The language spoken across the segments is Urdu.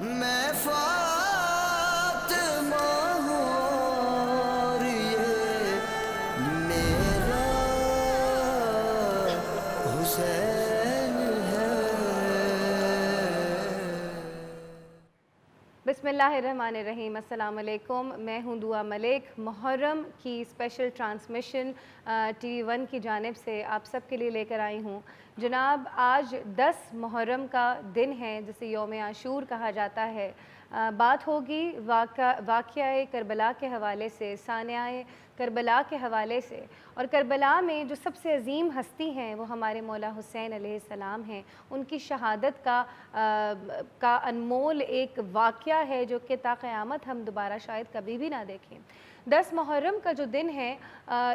میں فاطمہ ہوں اور یہ میرا حسین ہے۔ بسم اللہ الرحمن الرحیم۔ السلام علیکم، میں ہوں دعا ملک۔ محرم کی اسپیشل ٹرانسمیشن ٹی وی 1 کی جانب سے آپ سب کے لیے لے کر آئی ہوں۔ جناب، آج 10 محرم کا دن ہے جسے یوم عاشور کہا جاتا ہے۔ بات ہوگی واقعہ کربلا کے حوالے سے، سانحہ کربلا کے حوالے سے، اور کربلا میں جو سب سے عظیم ہستی ہیں وہ ہمارے مولا حسین علیہ السلام ہیں۔ ان کی شہادت کا انمول ایک واقعہ ہے جو کہ تا قیامت ہم دوبارہ شاید کبھی بھی نہ دیکھیں۔ 10 محرم کا جو دن ہے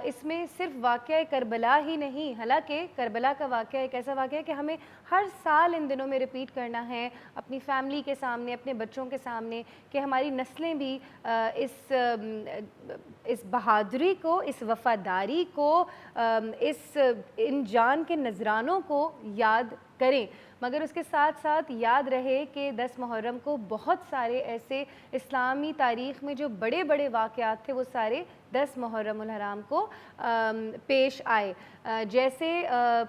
اس میں صرف واقعہ کربلا ہی نہیں، حالانکہ کربلا کا واقعہ ایک ایسا واقعہ ہے کہ ہمیں ہر سال ان دنوں میں ریپیٹ کرنا ہے اپنی فیملی کے سامنے، اپنے بچوں کے سامنے، کہ ہماری نسلیں بھی اس بہادری کو، اس وفاداری کو، ان جان کے نذرانوں کو یاد کریں۔ مگر اس کے ساتھ ساتھ یاد رہے کہ 10 محرم کو بہت سارے ایسے اسلامی تاریخ میں جو بڑے بڑے واقعات تھے وہ سارے 10 محرم الحرام کو پیش آئے۔ جیسے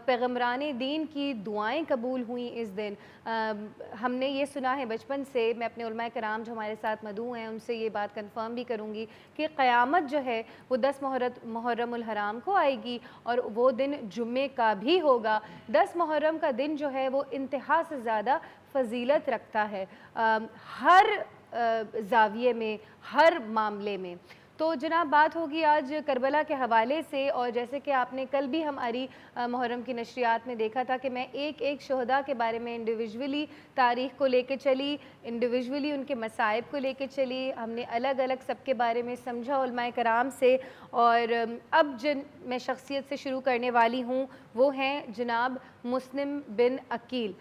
پیغمبران دین کی دعائیں قبول ہوئیں اس دن۔ ہم نے یہ سنا ہے بچپن سے، میں اپنے علماء کرام جو ہمارے ساتھ مدعو ہیں ان سے یہ بات کنفرم بھی کروں گی کہ قیامت جو ہے وہ 10 محرم الحرام کو آئے گی، اور وہ دن جمعے کا بھی ہوگا۔ 10 محرم کا دن جو ہے وہ انتہا سے زیادہ فضیلت رکھتا ہے ہر زاویے میں، ہر معاملے میں۔ تو جناب، بات ہوگی آج کربلا کے حوالے سے، اور جیسے کہ آپ نے کل بھی ہماری محرم کی نشریات میں دیکھا تھا کہ میں ایک ایک شہداء کے بارے میں انڈیویجولی تاریخ کو لے کے چلی، انڈیویجولی ان کے مصائب کو لے کے چلی، ہم نے الگ الگ سب کے بارے میں سمجھا علماء کرام سے۔ اور اب جن میں شخصیت سے شروع کرنے والی ہوں وہ ہیں جناب مسلم بن عقیل۔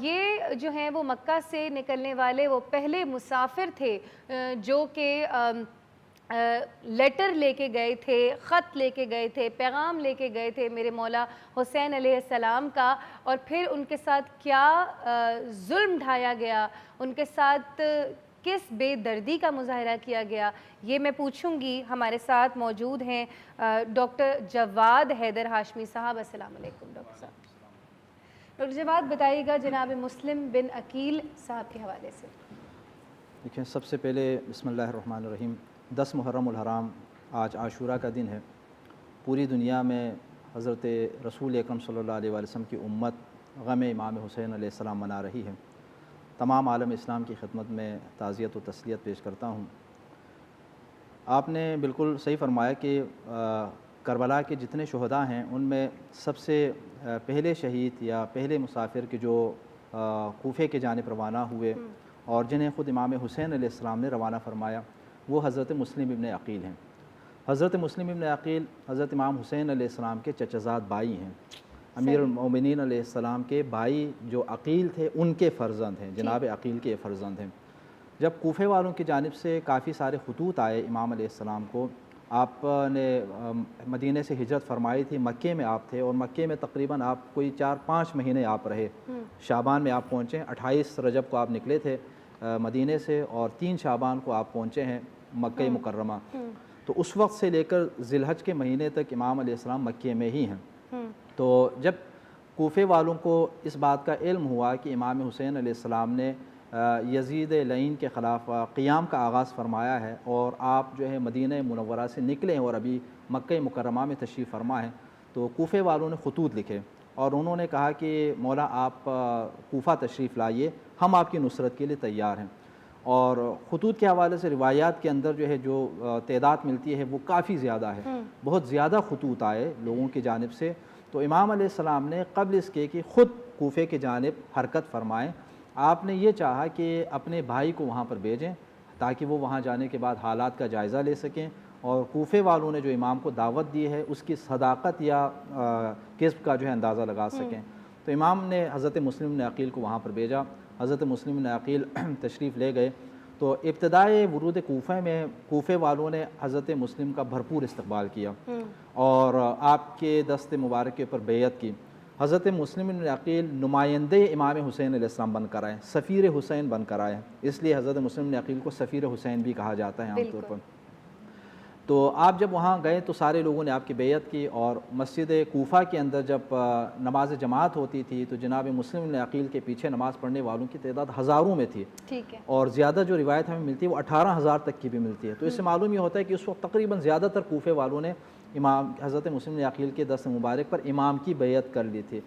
یہ جو ہیں وہ مکہ سے نکلنے والے وہ پہلے مسافر تھے جو کہ لیٹر لے کے گئے تھے، خط لے کے گئے تھے، پیغام لے کے گئے تھے میرے مولا حسین علیہ السلام کا، اور پھر ان کے ساتھ کیا ظلم ڈھایا گیا، ان کے ساتھ کس بے دردی کا مظاہرہ کیا گیا، یہ میں پوچھوں گی۔ ہمارے ساتھ موجود ہیں ڈاکٹر جواد حیدر ہاشمی صاحب۔ السلام علیکم ڈاکٹر صاحب۔ ڈاکٹر جواد، بتائیے گا جناب مسلم بن عقیل صاحب کے حوالے سے۔ دیکھیں، سب سے پہلے بسم اللہ الرحمن الرحیم۔ 10 محرم الحرام آج عاشورہ کا دن ہے۔ پوری دنیا میں حضرت رسول اکرم صلی اللہ علیہ وسلم کی امت غم امام حسین علیہ السلام منا رہی ہے۔ تمام عالم اسلام کی خدمت میں تعزیت و تسلیت پیش کرتا ہوں۔ آپ نے بالکل صحیح فرمایا کہ کربلا کے جتنے شہداء ہیں ان میں سب سے پہلے شہید یا پہلے مسافر کے جو کوفے کے جانب روانہ ہوئے اور جنہیں خود امام حسین علیہ السلام نے روانہ فرمایا، وہ حضرت مسلم ابن عقیل ہیں۔ حضرت مسلم ابن عقیل حضرت امام حسین علیہ السلام کے چچزاد بھائی ہیں۔ امیر المومنین علیہ السلام کے بھائی جو عقیل تھے ان کے فرزند ہیں، جناب عقیل کے فرزند ہیں۔ جب کوفے والوں کی جانب سے کافی سارے خطوط آئے امام علیہ السلام کو، آپ نے مدینہ سے ہجرت فرمائی تھی، مکے میں آپ تھے، اور مکے میں تقریباً آپ کوئی 4-5 مہینے آپ رہے۔ شعبان میں آپ پہنچے، 28 رجب کو آپ نکلے تھے مدینہ سے، اور 3 شعبان کو آپ پہنچے ہیں مکہ مکرمہ۔ تو اس وقت سے لے کر ذی الحج کے مہینے تک امام علیہ السلام مکے میں ہی ہیں۔ تو جب کوفے والوں کو اس بات کا علم ہوا کہ امام حسین علیہ السلام نے یزید لعین کے خلاف قیام کا آغاز فرمایا ہے، اور آپ جو ہے مدینہ منورہ سے نکلے ہیں اور ابھی مکہ مکرمہ میں تشریف فرما ہیں، تو کوفے والوں نے خطوط لکھے اور انہوں نے کہا کہ مولا آپ کوفہ تشریف لائیے، ہم آپ کی نصرت کے لیے تیار ہیں۔ اور خطوط کے حوالے سے روایات کے اندر جو ہے جو تعداد ملتی ہے وہ کافی زیادہ ہے، بہت زیادہ خطوط آئے لوگوں کی جانب سے۔ تو امام علیہ السلام نے قبل اس کے کہ خود کوفے کے جانب حرکت فرمائیں، آپ نے یہ چاہا کہ اپنے بھائی کو وہاں پر بھیجیں تاکہ وہ وہاں جانے کے بعد حالات کا جائزہ لے سکیں، اور کوفے والوں نے جو امام کو دعوت دی ہے اس کی صداقت یا کذب کا جو ہے اندازہ لگا سکیں۔ تو امام نے حضرت مسلم بن عقیل کو وہاں پر بھیجا۔ حضرت مسلم بن عقیل تشریف لے گئے تو ابتدائے ورود کوفہ میں کوفے والوں نے حضرت مسلم کا بھرپور استقبال کیا اور آپ کے دست مبارک کے اوپر بیعت کی۔ حضرت مسلم بن عقیل نمائندے امام حسین علیہ السلام بن کر آئے، سفیر حسین بن کر آئے، اس لیے حضرت مسلم بن عقیل کو سفیر حسین بھی کہا جاتا ہے عام طور پر۔ تو آپ جب وہاں گئے تو سارے لوگوں نے آپ کی بیعت کی، اور مسجد کوفہ کے اندر جب نماز جماعت ہوتی تھی تو جناب مسلم بن عقیل کے پیچھے نماز پڑھنے والوں کی تعداد ہزاروں میں تھی، ٹھیک ہے، اور زیادہ جو روایت ہمیں ملتی ہے وہ 18,000 تک کی بھی ملتی ہے۔ تو اس سے معلوم یہ ہوتا ہے کہ اس وقت تقریباً زیادہ تر کوفے والوں نے امام حضرت مسلم بن عقیل کے دست مبارک پر امام کی بیعت کر لی تھی۔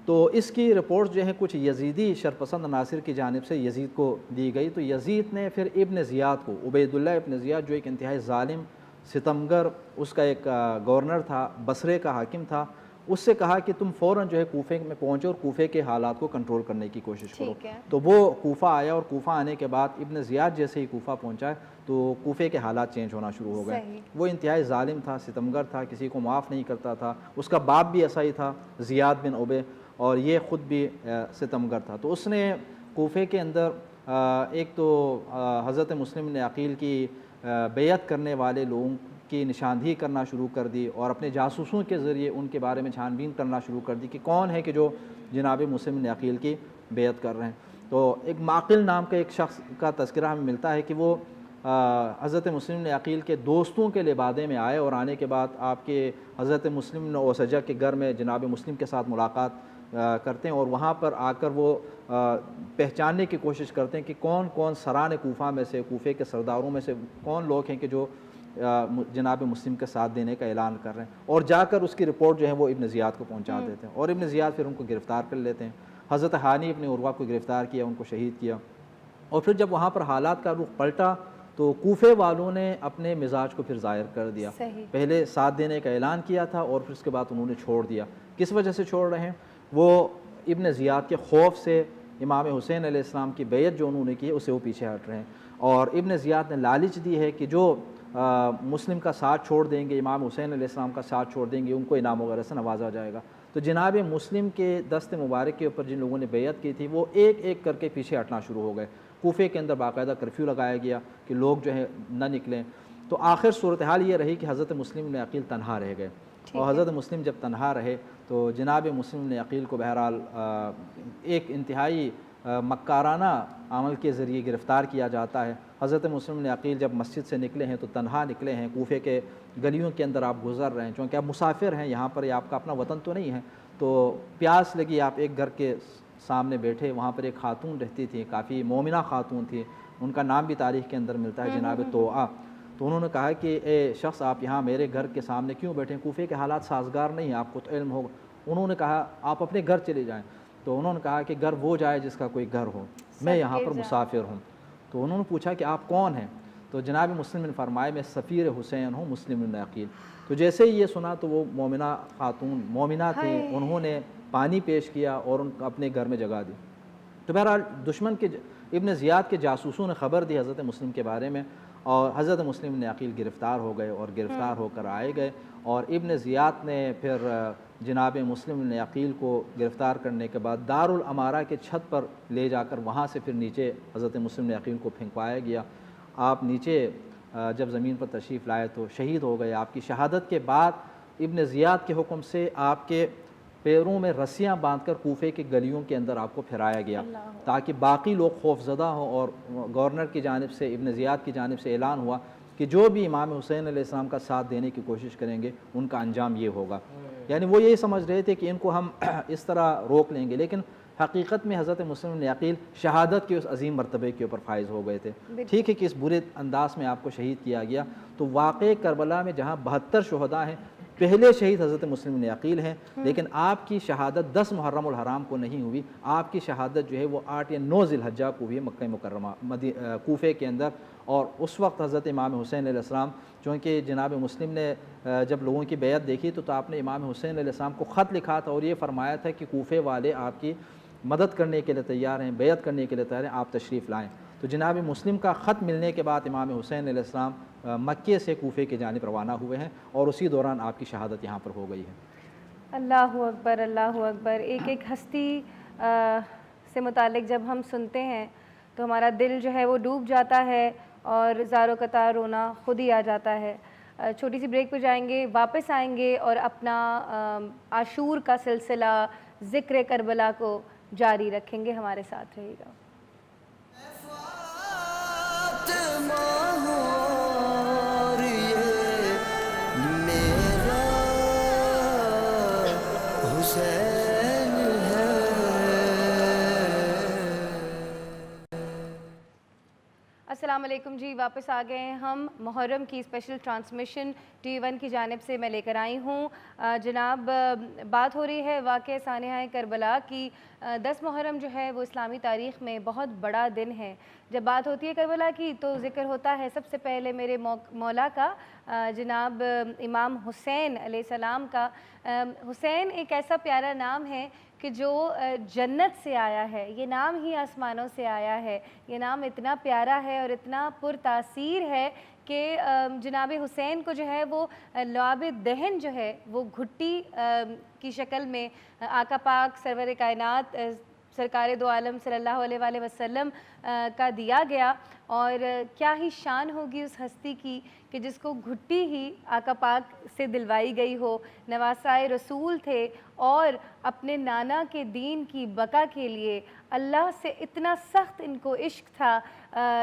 تو اس کی رپورٹ جو ہے کچھ یزیدی شرپسند عناصر کی جانب سے یزید کو دی گئی، تو یزید نے پھر ابن زیاد کو، عبید اللہ ابن زیاد جو ایک انتہائی ظالم ستمگر، اس کا ایک گورنر تھا، بصرے کا حاکم تھا، اس سے کہا کہ تم فوراً جو ہے کوفے میں پہنچو اور کوفے کے حالات کو کنٹرول کرنے کی کوشش کرو۔ تو وہ کوفہ آیا، اور کوفہ آنے کے بعد ابن زیاد جیسے ہی کوفہ پہنچا تو کوفے کے حالات چینج ہونا شروع ہو گئے۔ وہ انتہائی ظالم تھا، ستمگر تھا، کسی کو معاف نہیں کرتا تھا، اس کا باپ بھی ایسا ہی تھا زیاد بن عبے، اور یہ خود بھی ستمگر تھا۔ تو اس نے کوفے کے اندر ایک تو حضرت مسلم بن عقیل کی بیعت کرنے والے لوگوں کی نشاندہی کرنا شروع کر دی، اور اپنے جاسوسوں کے ذریعے ان کے بارے میں چھان بین کرنا شروع کر دی کہ کون ہے کہ جو جناب مسلم بن عقیل کی بیعت کر رہے ہیں۔ تو ایک معقل نام کا ایک شخص کا تذکرہ ہمیں ملتا ہے کہ وہ حضرت مسلم بن عقیل کے دوستوں کے لبادے میں آئے، اور آنے کے بعد آپ کے حضرت مسلم بن اوسجہ کے گھر میں جناب مسلم کے ساتھ ملاقات کرتے ہیں، اور وہاں پر آ کر وہ پہچاننے کی کوشش کرتے ہیں کہ کون کون سران کوفہ میں سے، کوفے کے سرداروں میں سے کون لوگ ہیں کہ جو جناب مسلم کے ساتھ دینے کا اعلان کر رہے ہیں، اور جا کر اس کی رپورٹ جو ہے وہ ابن زیاد کو پہنچا دیتے ہیں، اور ابن زیاد پھر ان کو گرفتار کر لیتے ہیں۔ حضرت ہانی ابن عروہ کو گرفتار کیا، ان کو شہید کیا، اور پھر جب وہاں پر حالات کا رخ پلٹا تو کوفے والوں نے اپنے مزاج کو پھر ظاہر کر دیا۔ پہلے ساتھ دینے کا اعلان کیا تھا، اور پھر اس کے بعد انہوں نے چھوڑ دیا۔ کس وجہ سے چھوڑ رہے ہیں؟ وہ ابن زیاد کے خوف سے امام حسین علیہ السلام کی بیعت جو انہوں نے کی ہے اسے وہ پیچھے ہٹ رہے ہیں، اور ابن زیاد نے لالچ دی ہے کہ جو مسلم کا ساتھ چھوڑ دیں گے، امام حسین علیہ السلام کا ساتھ چھوڑ دیں گے، ان کو انعام وغیرہ سے نوازا جائے گا۔ تو جناب مسلم کے دست مبارک کے اوپر جن لوگوں نے بیعت کی تھی وہ ایک ایک کر کے پیچھے ہٹنا شروع ہو گئے۔ کوفے کے اندر باقاعدہ کرفیو لگایا گیا کہ لوگ جو ہے نہ نکلیں۔ تو آخر صورتحال یہ رہی کہ حضرت مسلم بن عقیل تنہا رہ گئے، اور حضرت مسلم جب تنہا رہے تو جناب مسلم بن عقیل کو بہرحال ایک انتہائی مکارانہ عمل کے ذریعے گرفتار کیا جاتا ہے۔ حضرت مسلم بن عقیل جب مسجد سے نکلے ہیں تو تنہا نکلے ہیں، کوفے کے گلیوں کے اندر آپ گزر رہے ہیں، چونکہ آپ مسافر ہیں، یہاں پر آپ کا اپنا وطن تو نہیں ہے، تو پیاس لگی، آپ ایک گھر کے سامنے بیٹھے، وہاں پر ایک خاتون رہتی تھی، کافی مومنہ خاتون تھی، ان کا نام بھی تاریخ کے اندر ملتا ہے جناب توعہ۔ تو انہوں نے کہا کہ اے شخص، آپ یہاں میرے گھر کے سامنے کیوں بیٹھے ہیں؟ کوفے کے حالات سازگار نہیں ہیں، آپ کو تو علم ہوگا۔ انہوں نے کہا آپ اپنے گھر چلے جائیں۔ تو انہوں نے کہا کہ گھر وہ جائے جس کا کوئی گھر ہو، میں یہاں پر مسافر ہوں۔ تو انہوں نے پوچھا کہ آپ کون ہیں؟ تو جناب مسلم نے فرمایا میں سفیر حسین ہوں، مسلم بن عقیل۔ تو جیسے ہی یہ سنا تو وہ مومنہ خاتون، مومنہ تھی، انہوں نے پانی پیش کیا اور ان کو اپنے گھر میں جگا دی۔ تو بہرحال دشمن کے ابن زیاد کے جاسوسوں نے خبر دی حضرت مسلم کے بارے میں، اور حضرت مسلم بن عقیل گرفتار ہو گئے، اور گرفتار ہو کر آئے گئے، اور ابن زیاد نے پھر جناب مسلم بن عقیل کو گرفتار کرنے کے بعد دارالامارہ کے چھت پر لے جا کر وہاں سے پھر نیچے حضرت مسلم بن عقیل کو پھینکوایا گیا۔ آپ نیچے جب زمین پر تشریف لائے تو شہید ہو گئے۔ آپ کی شہادت کے بعد ابن زیاد کے حکم سے آپ کے پیروں میں رسیاں باندھ کر کوفے کے گلیوں کے اندر آپ کو پھرایا گیا، تاکہ باقی لوگ خوف زدہ ہوں، اور گورنر کی جانب سے، ابن زیاد کی جانب سے اعلان ہوا کہ جو بھی امام حسین علیہ السلام کا ساتھ دینے کی کوشش کریں گے ان کا انجام یہ ہوگا۔ یعنی وہ یہی سمجھ رہے تھے کہ ان کو ہم اس طرح روک لیں گے، لیکن حقیقت میں حضرت مسلم بن عقیل شہادت کے اس عظیم مرتبے کے اوپر فائز ہو گئے تھے۔ ٹھیک ہے کہ اس برے انداز میں آپ کو شہید کیا گیا، تو واقع کربلا میں جہاں 72 شہداء ہیں، پہلے شہید حضرت مسلم بن عقیل ہیں، لیکن آپ کی شہادت 10 محرم الحرام کو نہیں ہوئی، آپ کی شہادت جو ہے وہ 8 یا 9 ذی الحجہ کو ہوئی مکہ مکرمہ کوفے کے اندر۔ اور اس وقت حضرت امام حسین علیہ السلام، چونکہ جناب مسلم نے جب لوگوں کی بیعت دیکھی تو آپ نے امام حسین علیہ السلام کو خط لکھا تھا، اور یہ فرمایا تھا کہ کوفے والے آپ کی مدد کرنے کے لیے تیار ہیں، بیعت کرنے کے لیے تیار ہیں، آپ تشریف لائیں۔ تو جناب مسلم کا خط ملنے کے بعد امام حسین علیہ السلام مکے سے کوفے کی جانب روانہ ہوئے ہیں، اور اسی دوران آپ کی شہادت یہاں پر ہو گئی ہے۔ اللہ اکبر، اللہ اکبر۔ ایک ایک ہستی سے متعلق جب ہم سنتے ہیں تو ہمارا دل جو ہے وہ ڈوب جاتا ہے، اور زار و قطار رونا خود ہی آ جاتا ہے۔ چھوٹی سی بریک پہ جائیں گے، واپس آئیں گے اور اپنا عاشور کا سلسلہ ذکر کربلا کو جاری رکھیں گے. ہمارے ساتھ رہے گا. فاطمہ ہو اور یہ میرا حسین ہے. السلام علیکم جی. واپس آ گئے ہیں ہم. محرم کی اسپیشل ٹرانسمیشن ٹی 1 کی جانب سے میں لے کر آئی ہوں. جناب بات ہو رہی ہے واقعہ سانحہ کربلا کی. 10 محرم جو ہے وہ اسلامی تاریخ میں بہت بڑا دن ہے. جب بات ہوتی ہے کربلا کی تو ذکر ہوتا ہے سب سے پہلے میرے مولا کا, جناب امام حسین علیہ السلام کا. حسین ایک ایسا پیارا نام ہے کہ جو جنت سے آیا ہے. یہ نام ہی آسمانوں سے آیا ہے. یہ نام اتنا پیارا ہے اور اتنا پر تاثیر ہے کہ جناب حسین کو جو ہے وہ لعاب دہن جو ہے وہ گھٹی کی شکل میں آقا پاک سرور کائنات سرکار دو عالم صلی اللہ علیہ وآلہ وسلم کا دیا گیا. اور کیا ہی شان ہوگی اس ہستی کی کہ جس کو گھٹی ہی آقا پاک سے دلوائی گئی ہو. نواسائے رسول تھے اور اپنے نانا کے دین کی بقا کے لیے اللہ سے اتنا سخت ان کو عشق تھا,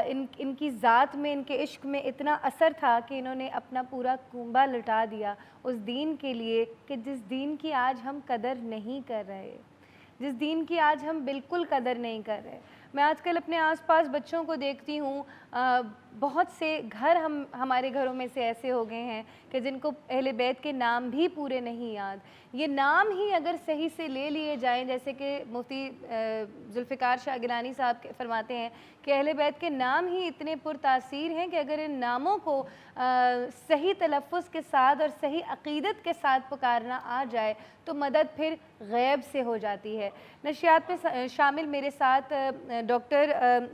ان کی ذات میں, ان کے عشق میں اتنا اثر تھا کہ انہوں نے اپنا پورا کنبہ لٹا دیا اس دین کے لیے کہ جس دین کی آج ہم قدر نہیں کر رہے, جس دین کی آج ہم بالکل قدر نہیں کر رہے. میں آج کل اپنے آس پاس بچوں کو دیکھتی ہوں, بہت سے گھر ہمارے گھروں میں سے ایسے ہو گئے ہیں کہ جن کو اہل بیت کے نام بھی پورے نہیں یاد. یہ نام ہی اگر صحیح سے لے لیے جائیں, جیسے کہ مفتی ذوالفقار شاہ گیلانی صاحب فرماتے ہیں کہ اہل بیت کے نام ہی اتنے پر تاثیر ہیں کہ اگر ان ناموں کو صحیح تلفظ کے ساتھ اور صحیح عقیدت کے ساتھ پکارنا آ جائے تو مدد پھر غیب سے ہو جاتی ہے. نشریات میں شامل میرے ساتھ ڈاکٹر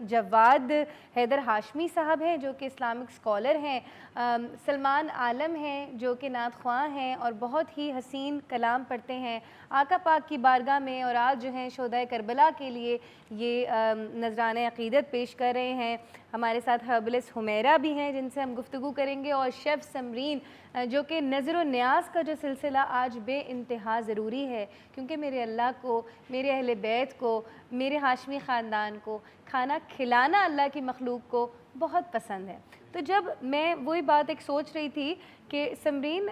جواد حیدر ہاشمی صاحب ہیں جو کہ اسلامک اسکالر ہیں, سلمان عالم ہیں جو کہ نعت خواں ہیں اور بہت ہی حسین کلام پڑھتے ہیں آقا پاک کی بارگاہ میں, اور آج جو ہیں شہدائے کربلا کے لیے یہ نذرانہ عقیدت پیش کر رہے ہیں. ہمارے ساتھ ہربلس حمیرہ بھی ہیں جن سے ہم گفتگو کریں گے, اور شیف سمرین جو کہ نظر و نیاز کا جو سلسلہ آج بے انتہا ضروری ہے کیونکہ میرے اللہ کو, میرے اہل بیت کو, میرے ہاشمی خاندان کو کھانا کھلانا اللہ کی مخلوق کو بہت پسند ہے. تو جب میں وہی بات ایک سوچ رہی تھی کہ سمرین,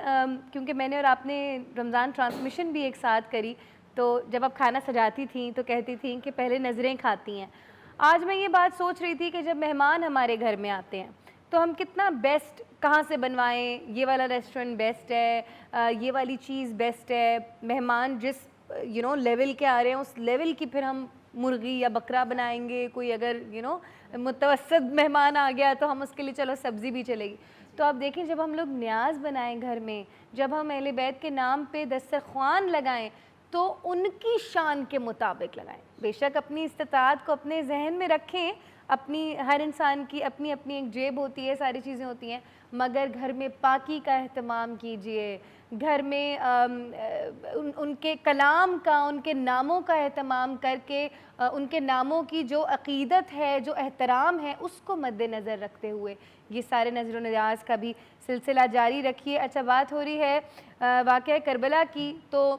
کیونکہ میں نے اور آپ نے رمضان ٹرانسمیشن بھی ایک ساتھ کری, تو جب آپ کھانا سجاتی تھیں تو کہتی تھیں کہ پہلے نظریں کھاتی ہیں. آج میں یہ بات سوچ رہی تھی کہ جب مہمان ہمارے گھر میں آتے ہیں تو ہم کتنا بیسٹ کہاں سے بنوائیں, یہ والا ریسٹورنٹ بیسٹ ہے, یہ والی چیز بیسٹ ہے. مہمان جس لیول کے آ رہے ہیں اس لیول کی پھر ہم مرغی یا بکرا بنائیں گے. کوئی اگر متوسط مہمان آ گیا تو ہم اس کے لیے چلو سبزی بھی چلے گی. تو آپ دیکھیں جب ہم لوگ نیاز بنائیں گھر میں, جب ہم اہل بیت کے نام پہ دسترخوان لگائیں تو ان کی شان کے مطابق لگائیں. بے شک اپنی استطاعت کو اپنے ذہن میں رکھیں, اپنی ہر انسان کی اپنی اپنی ایک جیب ہوتی ہے, ساری چیزیں ہوتی ہیں, مگر گھر میں پاکی کا اہتمام کیجئے, گھر میں ان کے کلام کا, ان کے ناموں کا اہتمام کر کے ان کے ناموں کی جو عقیدت ہے, جو احترام ہے, اس کو مد نظر رکھتے ہوئے یہ سارے نذر و نیاز کا بھی سلسلہ جاری رکھیے. اچھا, بات ہو رہی ہے واقعہ کربلا کی, تو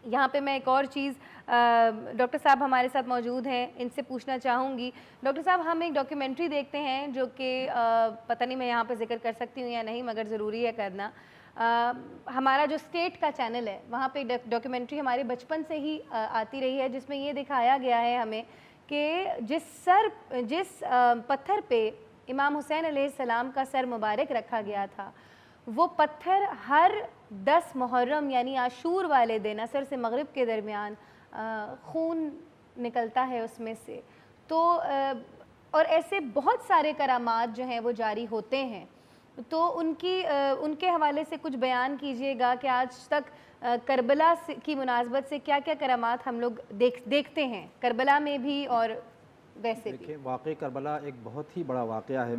یہاں پہ میں ایک اور چیز, ڈاکٹر صاحب ہمارے ساتھ موجود ہیں, ان سے پوچھنا چاہوں گی. ڈاکٹر صاحب, ہم ایک ڈاکیومنٹری دیکھتے ہیں جو کہ پتہ نہیں میں یہاں پہ ذکر کر سکتی ہوں یا نہیں, مگر ضروری ہے کرنا. ہمارا جو اسٹیٹ کا چینل ہے وہاں پہ ڈاکیومنٹری ہمارے بچپن سے ہی آتی رہی ہے جس میں یہ دکھایا گیا ہے ہمیں کہ جس پتھر پہ امام حسین علیہ السلام کا سر مبارک رکھا گیا تھا, وہ پتھر ہر 10 محرم یعنی عاشور والے دن عصر سے مغرب کے درمیان خون نکلتا ہے اس میں سے. تو اور ایسے بہت سارے کرامات جو ہیں وہ جاری ہوتے ہیں, تو ان کے حوالے سے کچھ بیان کیجئے گا کہ آج تک کربلا کی مناسبت سے کیا کیا کرامات ہم لوگ دیکھتے ہیں کربلا میں بھی اور ویسے بھی. دیکھیں, واقعہ کربلا ایک بہت ہی بڑا واقعہ ہے.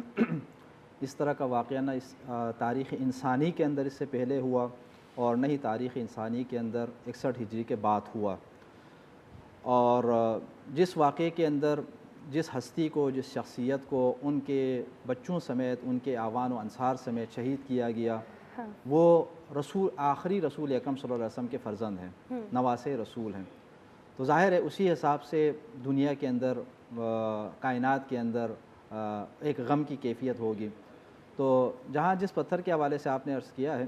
اس طرح کا واقعہ نہ اس تاریخ انسانی کے اندر اس سے پہلے ہوا اور نہ ہی تاریخ انسانی کے اندر 61 ہجری کے بعد ہوا. اور جس واقعے کے اندر جس ہستی کو, جس شخصیت کو ان کے بچوں سمیت, ان کے اعوان و انصار سمیت شہید کیا گیا, وہ آخری رسول اکرم صلی اللہ علیہ وسلم کے فرزند ہیں, نواسے رسول ہیں. تو ظاہر ہے اسی حساب سے دنیا کے اندر کائنات کے اندر ایک غم کی کیفیت ہوگی۔ تو جہاں جس پتھر کے حوالے سے آپ نے عرض کیا ہے،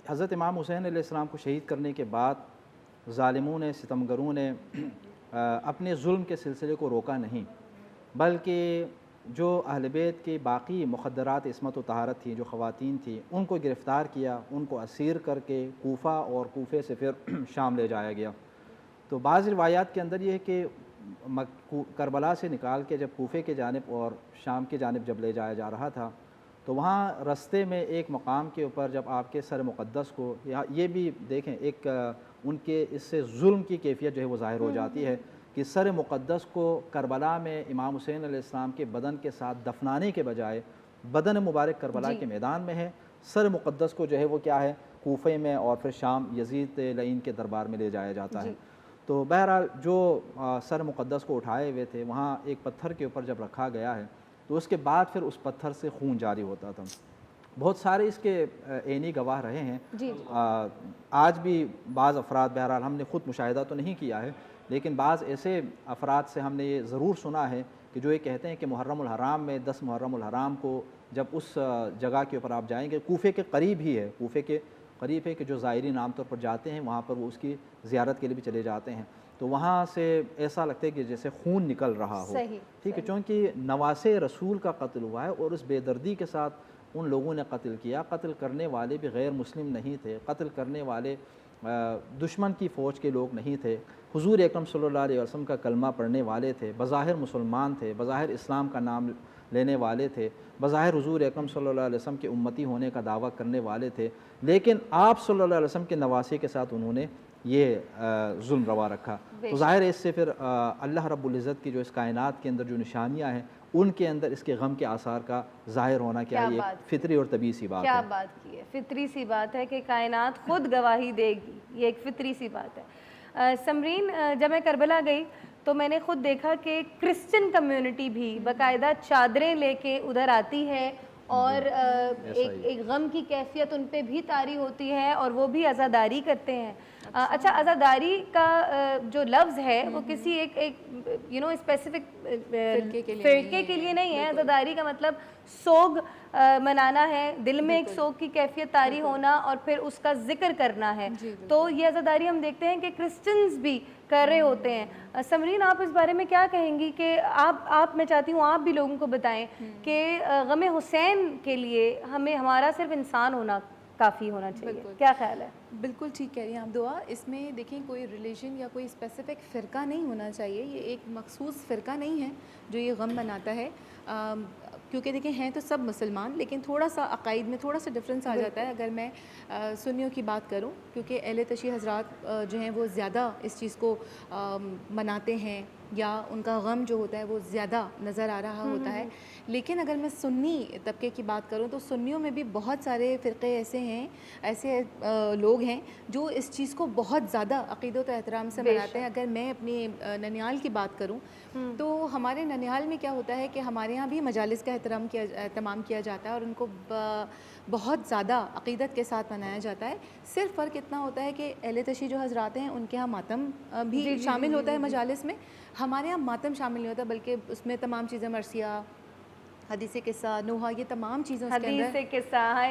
حضرت امام حسین علیہ السلام کو شہید کرنے کے بعد ظالموں نے، ستمگروں نے اپنے ظلم کے سلسلے کو روکا نہیں، بلکہ جو اہل بیت کی باقی مخدرات عصمت و طہارت تھیں، جو خواتین تھیں، ان کو گرفتار کیا، ان کو اسیر کر کے کوفہ اور کوفے سے پھر شام لے جایا گیا۔ تو بعض روایات کے اندر یہ ہے کہ کربلا سے نکال کے جب کوفے کے جانب اور شام کی جانب جب لے جایا جا رہا تھا، تو وہاں رستے میں ایک مقام کے اوپر جب آپ کے سر مقدس کو، یہ بھی دیکھیں ایک ان کے اس سے ظلم کی کیفیت جو ہے وہ ظاہر ہو جاتی ہے کہ سر مقدس کو کربلا میں امام حسین علیہ السلام کے بدن کے ساتھ دفنانے کے بجائے بدن مبارک کربلا کے میدان میں ہے، سر مقدس کو جو ہے وہ کیا ہے کوفے میں اور پھر شام یزید لعین کے دربار میں لے جایا جاتا ہے۔ تو بہرحال جو سر مقدس کو اٹھائے ہوئے تھے وہاں ایک پتھر کے اوپر جب رکھا گیا ہے تو اس کے بعد پھر اس پتھر سے خون جاری ہوتا تھا۔ بہت سارے اس کے عینی گواہ رہے ہیں۔ آج بھی بعض افراد، بہرحال ہم نے خود مشاہدہ تو نہیں کیا ہے، لیکن بعض ایسے افراد سے ہم نے یہ ضرور سنا ہے کہ جو یہ کہتے ہیں کہ محرم الحرام میں 10 محرم الحرام کو جب اس جگہ کے اوپر آپ جائیں گے، کوفے کے قریب ہی ہے، کوفے کے قریب ہے کہ جو زائرین عام طور پر جاتے ہیں وہاں پر وہ اس کی زیارت کے لیے بھی چلے جاتے ہیں، تو وہاں سے ایسا لگتا ہے کہ جیسے خون نکل رہا ہو۔ ٹھیک ہے، چونکہ نواسے رسول کا قتل ہوا ہے اور اس بے دردی کے ساتھ ان لوگوں نے قتل کیا۔ قتل کرنے والے بھی غیر مسلم نہیں تھے، قتل کرنے والے دشمن کی فوج کے لوگ نہیں تھے، حضور اکرم صلی اللہ علیہ وسلم کا کلمہ پڑھنے والے تھے، بظاہر مسلمان تھے، بظاہر اسلام کا نام لینے والے تھے، بظاہر حضور اکرم صلی اللہ علیہ وسلم کے امتی ہونے کا دعویٰ کرنے والے تھے، لیکن آپ صلی اللہ علیہ وسلم کے نواسے کے ساتھ انہوں نے یہ ظلم روا رکھا۔ تو ظاہر ہے اس سے پھر اللہ رب العزت کی جو اس کائنات کے اندر جو نشانیاں ہیں ان کے اندر اس کے غم کے آثار کا ظاہر ہونا کیا ہے، یہ فطری اور طبیعی سی بات ہے۔ کیا بات کی ہے، فطری سی بات ہے کہ کائنات خود گواہی دے گی، یہ ایک فطری سی بات ہے۔ سمرین، جب میں کربلا گئی تو میں نے خود دیکھا کہ کرسچن کمیونٹی بھی باقاعدہ چادریں لے کے ادھر آتی ہے اور ایک غم کی کیفیت ان پہ بھی طاری ہوتی ہے اور وہ بھی عزاداری کرتے ہیں۔ اچھا، عزاداری کا جو لفظ ہے وہ کسی ایک اسپیسیفک فرقے کے لیے نہیں ہے۔ عزاداری کا مطلب سوگ منانا ہے، دل میں ایک سوگ کی کیفیت طاری ہونا اور پھر اس کا ذکر کرنا ہے۔ تو یہ عزاداری ہم دیکھتے ہیں کہ کرسچنز بھی کر رہے ہوتے ہیں۔ سمرین، آپ اس بارے میں کیا کہیں گی کہ آپ میں چاہتی ہوں آپ بھی لوگوں کو بتائیں کہ غم حسین کے لیے ہمارا صرف انسان ہونا کافی ہونا چاہیے، کیا خیال ہے؟ بالکل ٹھیک کہہ رہی ہیں آپ دعا۔ اس میں دیکھیں کوئی ریلیجن یا کوئی اسپیسیفک فرقہ نہیں ہونا چاہیے، یہ ایک مخصوص فرقہ نہیں ہے جو یہ غم مناتا ہے، کیونکہ دیکھیں ہیں تو سب مسلمان، لیکن تھوڑا سا عقائد میں تھوڑا سا ڈفرینس آ جاتا ہے۔ اگر میں سنیوں کی بات کروں، کیونکہ اہل تشیع حضرات جو ہیں وہ زیادہ اس چیز کو مناتے ہیں یا ان کا غم جو ہوتا ہے وہ زیادہ نظر آ رہا ہوتا ہے، لیکن اگر میں سنی طبقے کی بات کروں تو سنیوں میں بھی بہت سارے فرقے ایسے ہیں، ایسے لوگ ہیں جو اس چیز کو بہت زیادہ عقیدت و احترام سے مناتے ہیں۔ اگر میں اپنی ننیال کی بات کروں تو ہمارے ننیال میں کیا ہوتا ہے کہ ہمارے یہاں بھی مجالس کا اہتمام کیا جاتا ہے اور ان کو بہت زیادہ عقیدت کے ساتھ منایا جاتا ہے۔ صرف فرق اتنا ہوتا ہے کہ اہل تشیع جو حضرات ہیں ان کے ہاں ماتم بھی شامل ہوتا ہے مجالس میں، ہمارے یہاں ماتم شامل نہیں ہوتا، بلکہ اس میں تمام چیزیں مرثیہ، حدیث قصہ، نوحہ، یہ تمام چیزیں اس کے اندر،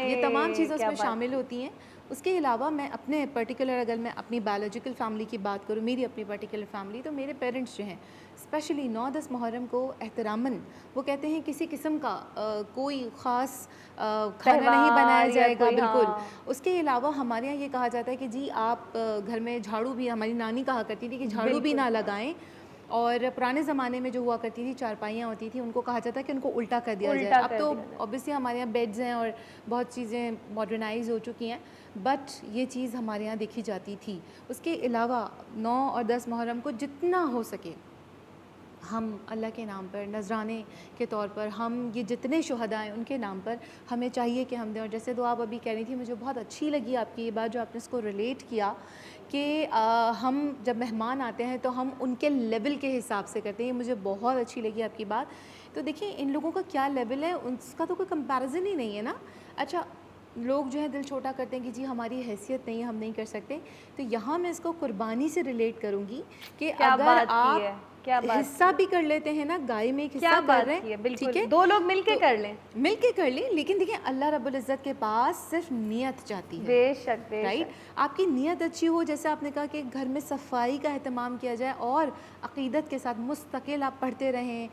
یہ تمام چیزیں اس میں شامل ہوتی ہیں۔ اس کے علاوہ میں اپنے پرٹیکولر، اگر میں اپنی بایولوجیکل فیملی کی بات کروں، میری اپنی پرٹیکولر فیملی، تو میرے پیرنٹس جو ہیں اسپیشلی 9-10 محرم کو احتراماً وہ کہتے ہیں کسی قسم کا کوئی خاص کھانا نہیں بنایا جائے گا، بالکل۔ اس کے علاوہ ہمارے یہاں یہ کہا جاتا ہے کہ جی آپ گھر میں جھاڑو بھی، ہماری نانی کہا کرتی تھی کہ جھاڑو بھی نہ لگائیں، اور پرانے زمانے میں جو ہوا کرتی تھی چارپائیاں ہوتی تھیں ان کو کہا جاتا ہے کہ ان کو الٹا کر دیا جائے۔ اب تو اوبیسلی ہمارے یہاں بیڈز ہیں اور بہت چیزیں ماڈرنائز ہو چکی ہیں، بٹ یہ چیز ہمارے یہاں دیکھی جاتی تھی۔ اس کے علاوہ 9 اور 10 محرم کو جتنا ہو سکے ہم اللہ کے نام پر نذرانے کے طور پر، ہم یہ جتنے شہداء ہیں ان کے نام پر ہمیں چاہیے کہ ہم دیں۔ اور جیسے تو آپ ابھی کہہ رہی تھی، مجھے بہت اچھی لگی آپ کی یہ بات جو آپ نے اس کو ریلیٹ کیا کہ ہم جب مہمان آتے ہیں تو ہم ان کے لیول کے حساب سے کرتے ہیں، یہ مجھے بہت اچھی لگی آپ کی بات۔ تو دیکھیں ان لوگوں کا کیا لیول ہے، اس کا تو کوئی کمپیریزن ہی نہیں ہے نا۔ اچھا، لوگ جو ہے دل چھوٹا کرتے ہیں کہ جی ہماری حیثیت نہیں ہے، ہم نہیں کر سکتے. تو یہاں میں اس کو قربانی سے ریلیٹ کروں گی کہ کیا اگر بات کی آپ ہے، کیا بات حصہ بھی کر لیتے ہیں نا، گائے میں ایک کیا حصہ کر بات رہے کی ہے، ہیں، بالکل ٹھیک ہے، دو لوگ مل کے کر لیں. مل کے کر لیں. لیکن دیکھیں اللہ رب العزت کے پاس صرف نیت چاہتی ہے. بے شک بے رائٹ، شک. آپ کی نیت اچھی ہو، جیسے آپ نے کہا کہ گھر میں صفائی کا اہتمام کیا جائے اور عقیدت کے ساتھ مستقل آپ پڑھتے رہیں،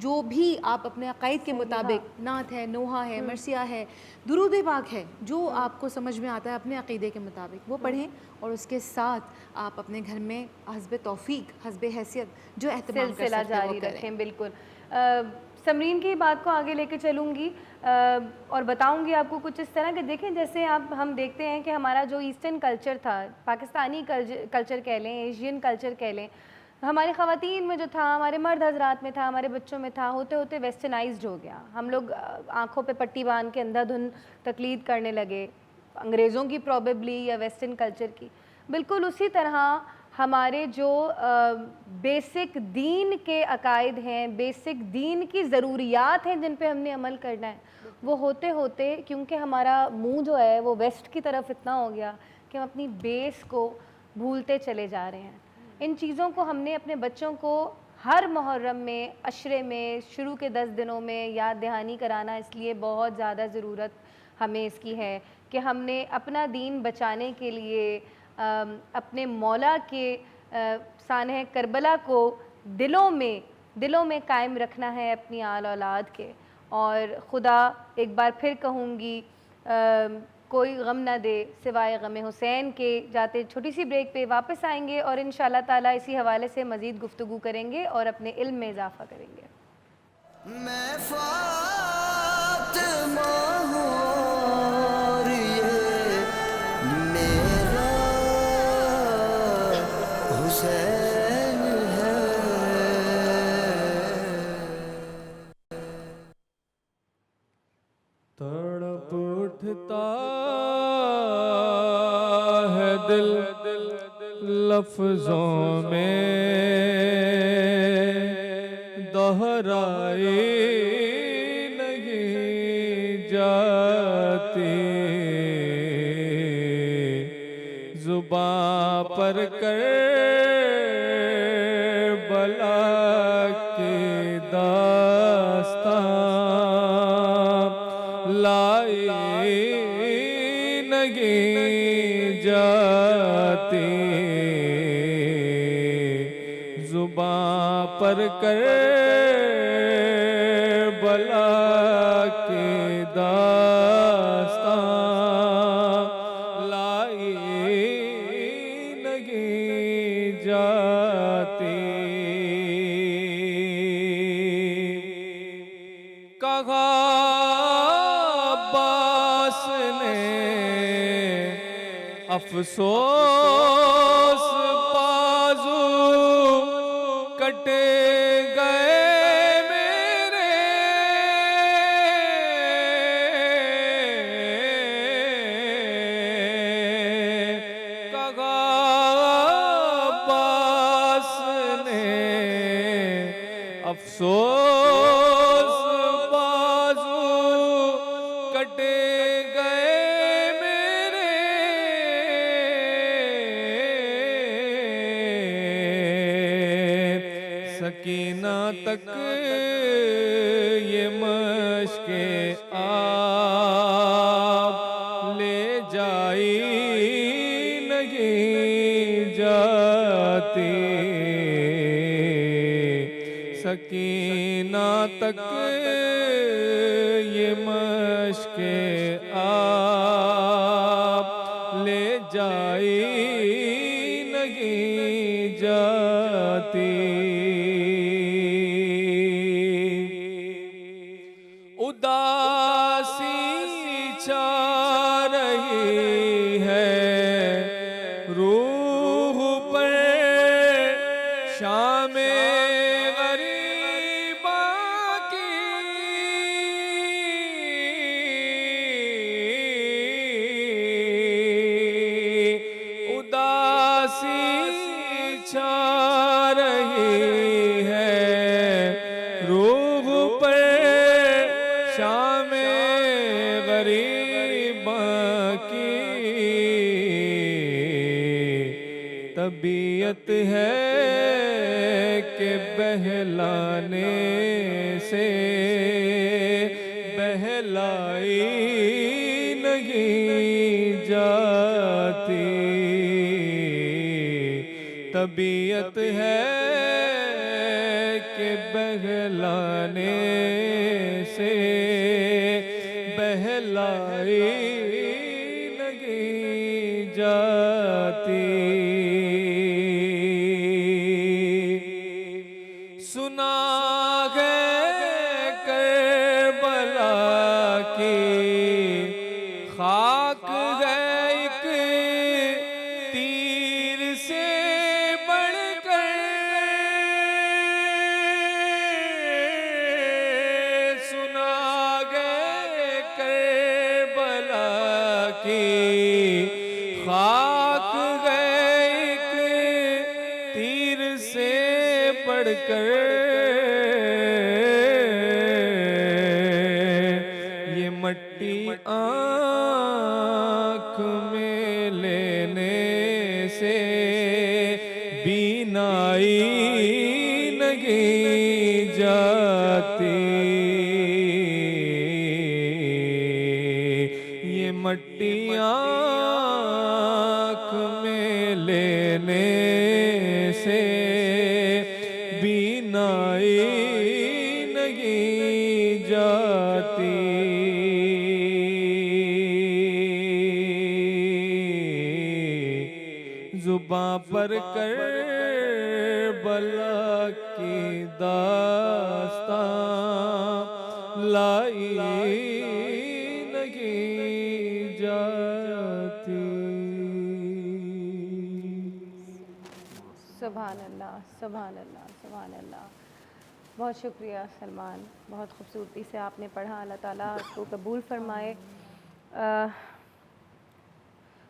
جو بھی آپ اپنے عقائد کے مطابق نعت ہے، نوحہ ہے، مرثیہ ہے، درود پاک ہے، جو آپ کو سمجھ میں آتا ہے اپنے عقیدے کے مطابق وہ پڑھیں. اور اس کے ساتھ آپ اپنے گھر میں حسب توفیق، حسب حیثیت جو اہتمام کر سلسلہ سکتے ہیں وہ جاری کریں. رکھیں. بالکل. سمرین کی بات کو آگے لے کے چلوں گی اور بتاؤں گی آپ کو کچھ اس طرح کہ دیکھیں جیسے ہم دیکھتے ہیں کہ ہمارا جو ایسٹرن کلچر تھا، پاکستانی کلچر کہہ لیں، ایشین کلچر کہہ لیں، ہماری خواتین میں جو تھا، ہمارے مرد حضرات میں تھا، ہمارے بچوں میں تھا، ہوتے ہوتے ویسٹرنائزڈ ہو گیا. ہم لوگ آنکھوں پہ پٹی باندھ کے اندھا دھند تقلید کرنے لگے انگریزوں کی پروبیبلی یا ویسٹرن کلچر کی. بالکل اسی طرح ہمارے جو بیسک دین کے عقائد ہیں، بیسک دین کی ضروریات ہیں جن پہ ہم نے عمل کرنا ہے، وہ ہوتے ہوتے کیونکہ ہمارا منہ جو ہے وہ ویسٹ کی طرف اتنا ہو گیا کہ ہم اپنی بیس کو بھولتے چلے جا رہے ہیں. ان چیزوں کو ہم نے اپنے بچوں کو ہر محرم میں، عشرے میں، شروع کے 10 دنوں میں یاد دہانی کرانا اس لیے بہت زیادہ ضرورت ہمیں اس کی ہے کہ ہم نے اپنا دین بچانے کے لیے اپنے مولا کے سانحہ کربلا کو دلوں میں قائم رکھنا ہے اپنی آل اولاد کے. اور خدا ایک بار پھر کہوں گی کوئی غم نہ دے سوائے غم حسین کے. جاتے چھوٹی سی بریک پہ واپس آئیں گے اور انشاءاللہ تعالیٰ اسی حوالے سے مزید گفتگو کریں گے اور اپنے علم میں اضافہ کریں گے. میں فاطمہ ہوں اور یہ میرا حسین ہے. تڑپ اٹھتا ہے دل لفظوں میں دہرائی نہیں جاتی، زباں پر کربلا کی داستان لائی نہیں جاتی، زباں پر کربلا کی داستان لائی نہیں جاتی. کہا عباس نے افسوس بازو کٹے گئے میرے، کہا عباس نے افسوس بازو کٹے گئے میرے، سکینہ تک یہ مشق آپ لے جائی نہیں جاتی، سکینہ تک یہ مشق آپ لے جائی نہیں جاتی. اداسی چھا رہی ہے روح پر شام غریباں کی، اداسی چھا رہی ہے روح پر شام غریباں طبیعت ہے کہ بہلانے سے بہلائی نہیں جاتی، طبیعت ہے کہ بہلانے سے بہلائی نہیں جاتی۔ سنا ہے کربلا کی خاک ہے ایک تیر سے بڑھ کر، سنا ہے کربلا کی خاک ہے ایک تیر سے بڑھ کر، یہ مٹی آنکھ میں لینے سے بینائی نہیں جاتی، یہ مٹی آنکھ میں لینے سے بینائی نہیں جاتی۔ زباں پر کربلا کی داستان لائی نہیں جاتی۔ سبحان اللہ، سبحان اللہ، سبحان اللہ۔ بہت شکریہ سلمان، بہت خوبصورتی سے آپ نے پڑھا، اللہ تعالیٰ آپ کو قبول فرمائے۔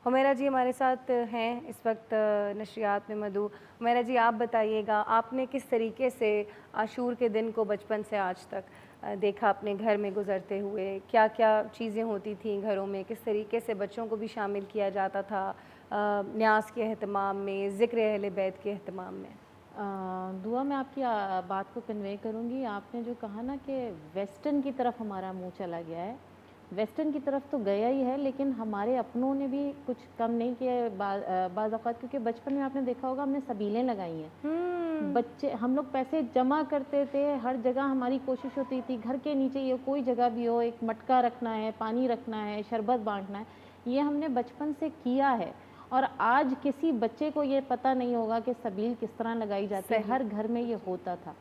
حمیرہ جی ہمارے ساتھ ہیں اس وقت نشریات میں مدعو۔ حمیرہ جی آپ بتائیے گا، آپ نے کس طریقے سے عاشور کے دن کو بچپن سے آج تک دیکھا اپنے گھر میں گزرتے ہوئے؟ کیا کیا چیزیں ہوتی تھیں گھروں میں؟ کس طریقے سے بچوں کو بھی شامل کیا جاتا تھا نیاز کے اہتمام میں، ذکر اہل بیت کے اہتمام میں؟ دعا میں آپ کی بات کو کنوے کروں گی۔ آپ نے جو کہا نا کہ ویسٹرن کی طرف ہمارا منہ چلا گیا ہے، ویسٹرن کی طرف تو گیا ہی ہے، لیکن ہمارے اپنوں نے بھی کچھ کم نہیں کیا بعض اوقات، کیونکہ بچپن میں آپ نے دیکھا ہوگا ہم نے سبیلیں لگائی ہیں، بچے ہم لوگ پیسے جمع کرتے تھے، ہر جگہ ہماری کوشش ہوتی تھی گھر کے نیچے یہ کوئی جگہ بھی ہو ایک مٹکا رکھنا ہے، پانی رکھنا ہے، شربت بانٹنا ہے، یہ ہم نے بچپن سے کیا ہے۔ اور آج کسی بچے کو یہ پتہ نہیں ہوگا کہ سبیل کس طرح لگائی جاتی ہے، ہر گھر میں یہ ہوتا تھا۔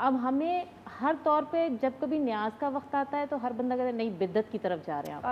اب ہمیں ہر طور پہ جب کبھی نیاز کا وقت آتا ہے تو ہر بندہ کہتا ہے نہیں بدعت کی طرف جا رہے ہیں آپ،